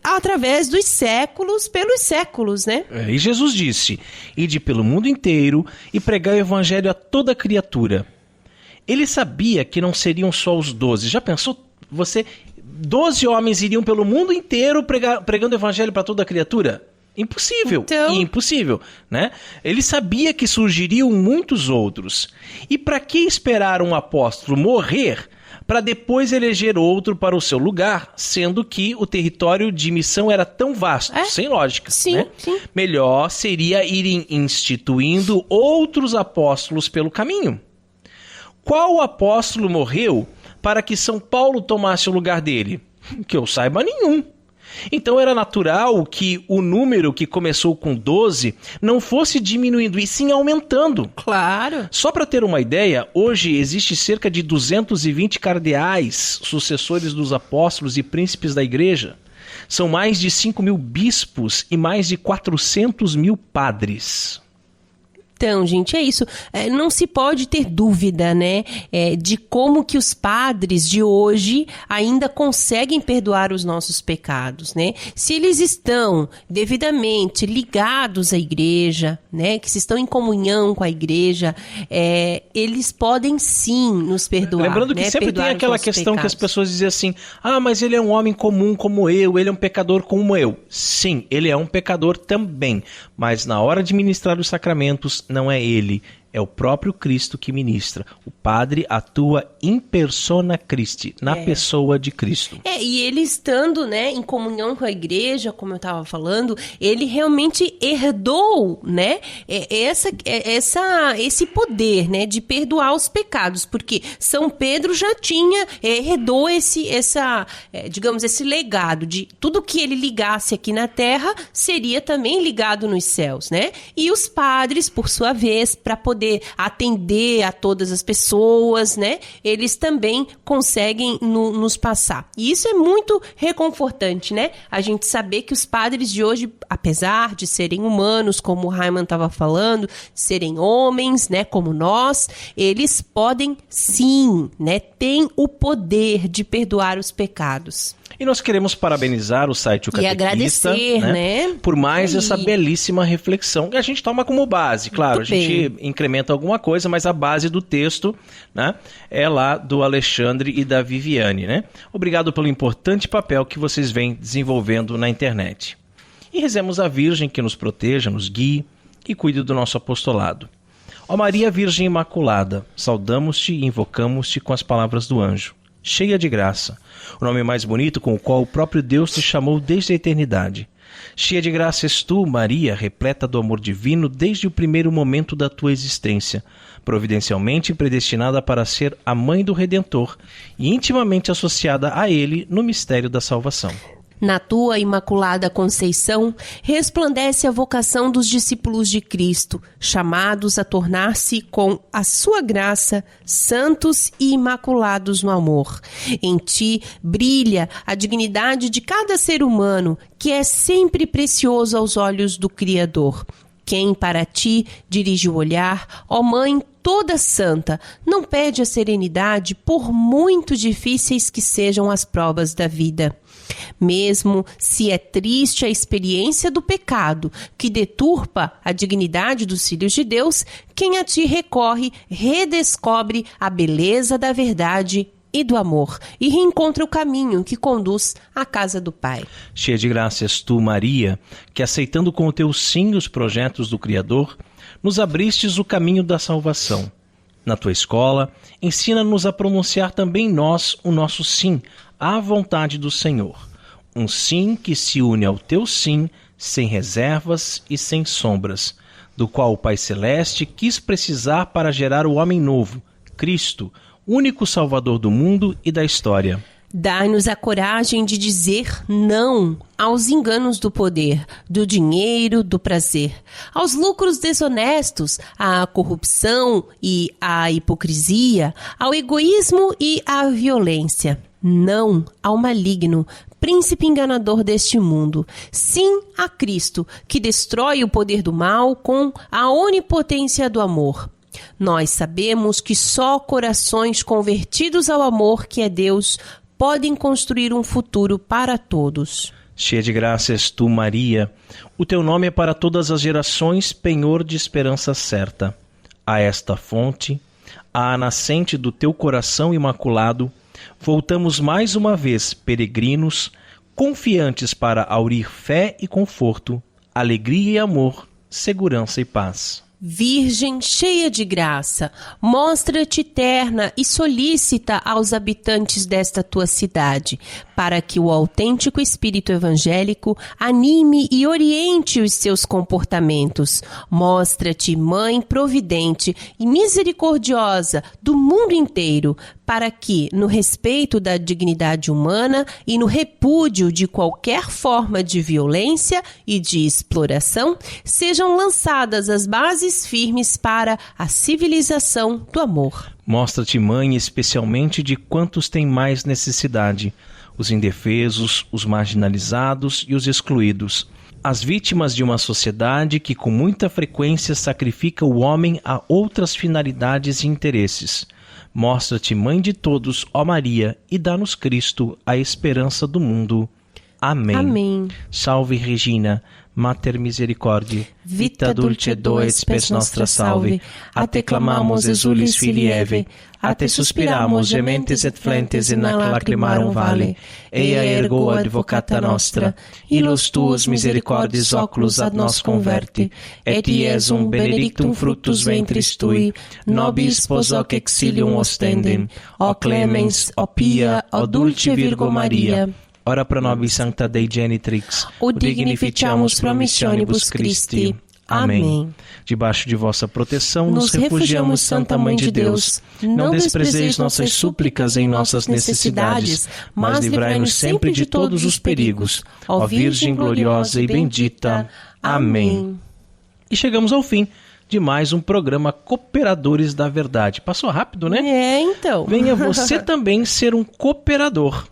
através dos séculos, pelos séculos, né? E Jesus disse: ide pelo mundo inteiro e pregai o evangelho a toda criatura. Ele sabia que não seriam só os 12. Já pensou? 12 homens iriam pelo mundo inteiro pregando o evangelho para toda criatura? Impossível, impossível, né? Ele sabia que surgiriam muitos outros. E para que esperar um apóstolo morrer para depois eleger outro para o seu lugar, sendo que o território de missão era tão vasto, sem lógica, sim, né? Sim. Melhor seria irem instituindo outros apóstolos pelo caminho. Qual apóstolo morreu para que São Paulo tomasse o lugar dele? Que eu saiba, nenhum. Então era natural que o número que começou com 12 não fosse diminuindo, e sim aumentando. Claro. Só para ter uma ideia, hoje existe cerca de 220 cardeais, sucessores dos apóstolos e príncipes da igreja. São mais de 5.000 bispos e mais de 400.000 padres. Então, gente, é isso. Não se pode ter dúvida, né, de como que os padres de hoje ainda conseguem perdoar os nossos pecados, né? Se eles estão devidamente ligados à igreja, né, que se estão em comunhão com a igreja, eles podem sim nos perdoar. Lembrando que, né, sempre tem aquela questão que as pessoas dizem assim: mas ele é um homem comum como eu, ele é um pecador como eu. Sim, ele é um pecador também, mas na hora de ministrar os sacramentos, não é ele, É o próprio Cristo que ministra. O padre atua in persona Christi, na pessoa de Cristo. E ele estando, né, em comunhão com a igreja, como eu estava falando, ele realmente herdou, né, esse poder, né, de perdoar os pecados, porque São Pedro já herdou digamos, esse legado de tudo que ele ligasse aqui na terra seria também ligado nos céus, né? E os padres, por sua vez, para poder atender a todas as pessoas, né? Eles também conseguem nos passar. E isso é muito reconfortante, né? A gente saber que os padres de hoje, apesar de serem humanos, como o Raiman estava falando, serem homens, né? Como nós, eles podem sim, né? Têm o poder de perdoar os pecados. E nós queremos parabenizar o site O Catequista, agradecer, né? por mais essa belíssima reflexão. A gente toma como base, claro, a gente incrementa alguma coisa, mas a base do texto, né, é lá do Alexandre e da Viviane, né? Obrigado pelo importante papel que vocês vêm desenvolvendo na internet. E rezemos a Virgem que nos proteja, nos guie e cuide do nosso apostolado. Ó Maria Virgem Imaculada, saudamos-te e invocamos-te com as palavras do anjo. Cheia de graça, o nome mais bonito com o qual o próprio Deus te chamou desde a eternidade. Cheia de graça és tu, Maria, repleta do amor divino desde o primeiro momento da tua existência, providencialmente predestinada para ser a mãe do Redentor e intimamente associada a ele no mistério da salvação. Na tua Imaculada Conceição, resplandece a vocação dos discípulos de Cristo, chamados a tornar-se, com a sua graça, santos e imaculados no amor. Em ti brilha a dignidade de cada ser humano, que é sempre precioso aos olhos do Criador. Quem para ti dirige o olhar, ó Mãe toda santa, não perde a serenidade por muito difíceis que sejam as provas da vida. Mesmo se é triste a experiência do pecado, que deturpa a dignidade dos filhos de Deus, quem a ti recorre redescobre a beleza da verdade e do amor, e reencontra o caminho que conduz à casa do Pai. Cheia de graça és tu, Maria, que aceitando com o teu sim os projetos do Criador, nos abristes o caminho da salvação. Na tua escola, ensina-nos a pronunciar também nós o nosso sim à vontade do Senhor. Um sim que se une ao teu sim, sem reservas e sem sombras, do qual o Pai Celeste quis precisar para gerar o homem novo, Cristo, único Salvador do mundo e da história. Dai-nos a coragem de dizer não aos enganos do poder, do dinheiro, do prazer, aos lucros desonestos, à corrupção e à hipocrisia, ao egoísmo e à violência. Não ao maligno, príncipe enganador deste mundo. Sim a Cristo, que destrói o poder do mal com a onipotência do amor. Nós sabemos que só corações convertidos ao amor, que é Deus, podem construir um futuro para todos. Cheia de graça és tu, Maria. O teu nome é para todas as gerações penhor de esperança certa. A esta fonte, à nascente do teu coração imaculado, voltamos mais uma vez, peregrinos, confiantes para aurir fé e conforto, alegria e amor, segurança e paz. Virgem cheia de graça, mostra-te terna e solícita aos habitantes desta tua cidade, para que o autêntico espírito evangélico anime e oriente os seus comportamentos. Mostra-te mãe providente e misericordiosa do mundo inteiro, para que, no respeito da dignidade humana e no repúdio de qualquer forma de violência e de exploração, sejam lançadas as bases firmes para a civilização do amor. Mostra-te, mãe, especialmente de quantos têm mais necessidade, os indefesos, os marginalizados e os excluídos, as vítimas de uma sociedade que com muita frequência sacrifica o homem a outras finalidades e interesses. Mostra-te, mãe de todos, ó Maria, e dá-nos Cristo, a esperança do mundo. Amém. Amém. Salve Regina, Mater Misericordiae, vita dulce et spes nostra salve, a te clamamos exulis filii Eve, ate suspiramos, gementes et flentes in ac lacrimarum vale. Ea ergo advocata nostra, illos tuos misericordiis oculos ad nos converte, et Iesum benedictum fructus ventris tui, nobis pos hoc exilium ostendem, o clemens, o pia, o dulce Virgo Maria. Ora pro nobis sancta Dei Genitrix, O dignificiamus promissionibus Christi. Amém. Debaixo de vossa proteção nos Nos refugiamos, Santa Mãe de Deus. Não desprezeis nossas súplicas em nossas necessidades, mas livrai-nos sempre de todos os perigos. Ó Virgem gloriosa e bendita. Amém. E chegamos ao fim de mais um programa Cooperadores da Verdade. Passou rápido, né? Então. Venha você também ser um cooperador.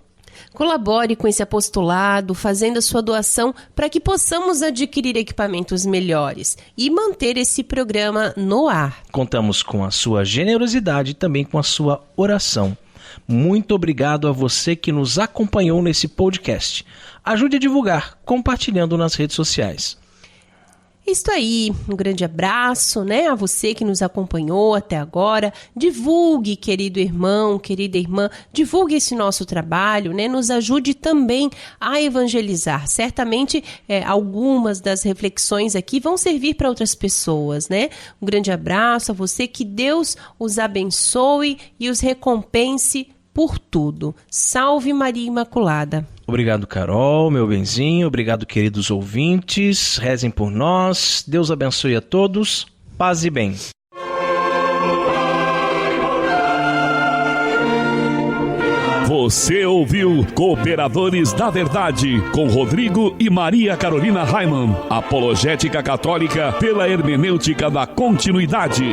Colabore com esse apostolado, fazendo a sua doação para que possamos adquirir equipamentos melhores e manter esse programa no ar. Contamos com a sua generosidade e também com a sua oração. Muito obrigado a você que nos acompanhou nesse podcast. Ajude a divulgar, compartilhando nas redes sociais. Isso aí, um grande abraço, né, a você que nos acompanhou até agora. Divulgue, querido irmão, querida irmã, divulgue esse nosso trabalho, né, nos ajude também a evangelizar. Certamente, algumas das reflexões aqui vão servir para outras pessoas, né? Um grande abraço a você, que Deus os abençoe e os recompense por tudo. Salve Maria Imaculada. Obrigado, Carol, meu benzinho. Obrigado, queridos ouvintes. Rezem por nós. Deus abençoe a todos. Paz e bem. Você ouviu Cooperadores da Verdade, com Rodrigo e Maria Carolina Raimann. Apologética católica pela hermenêutica da continuidade.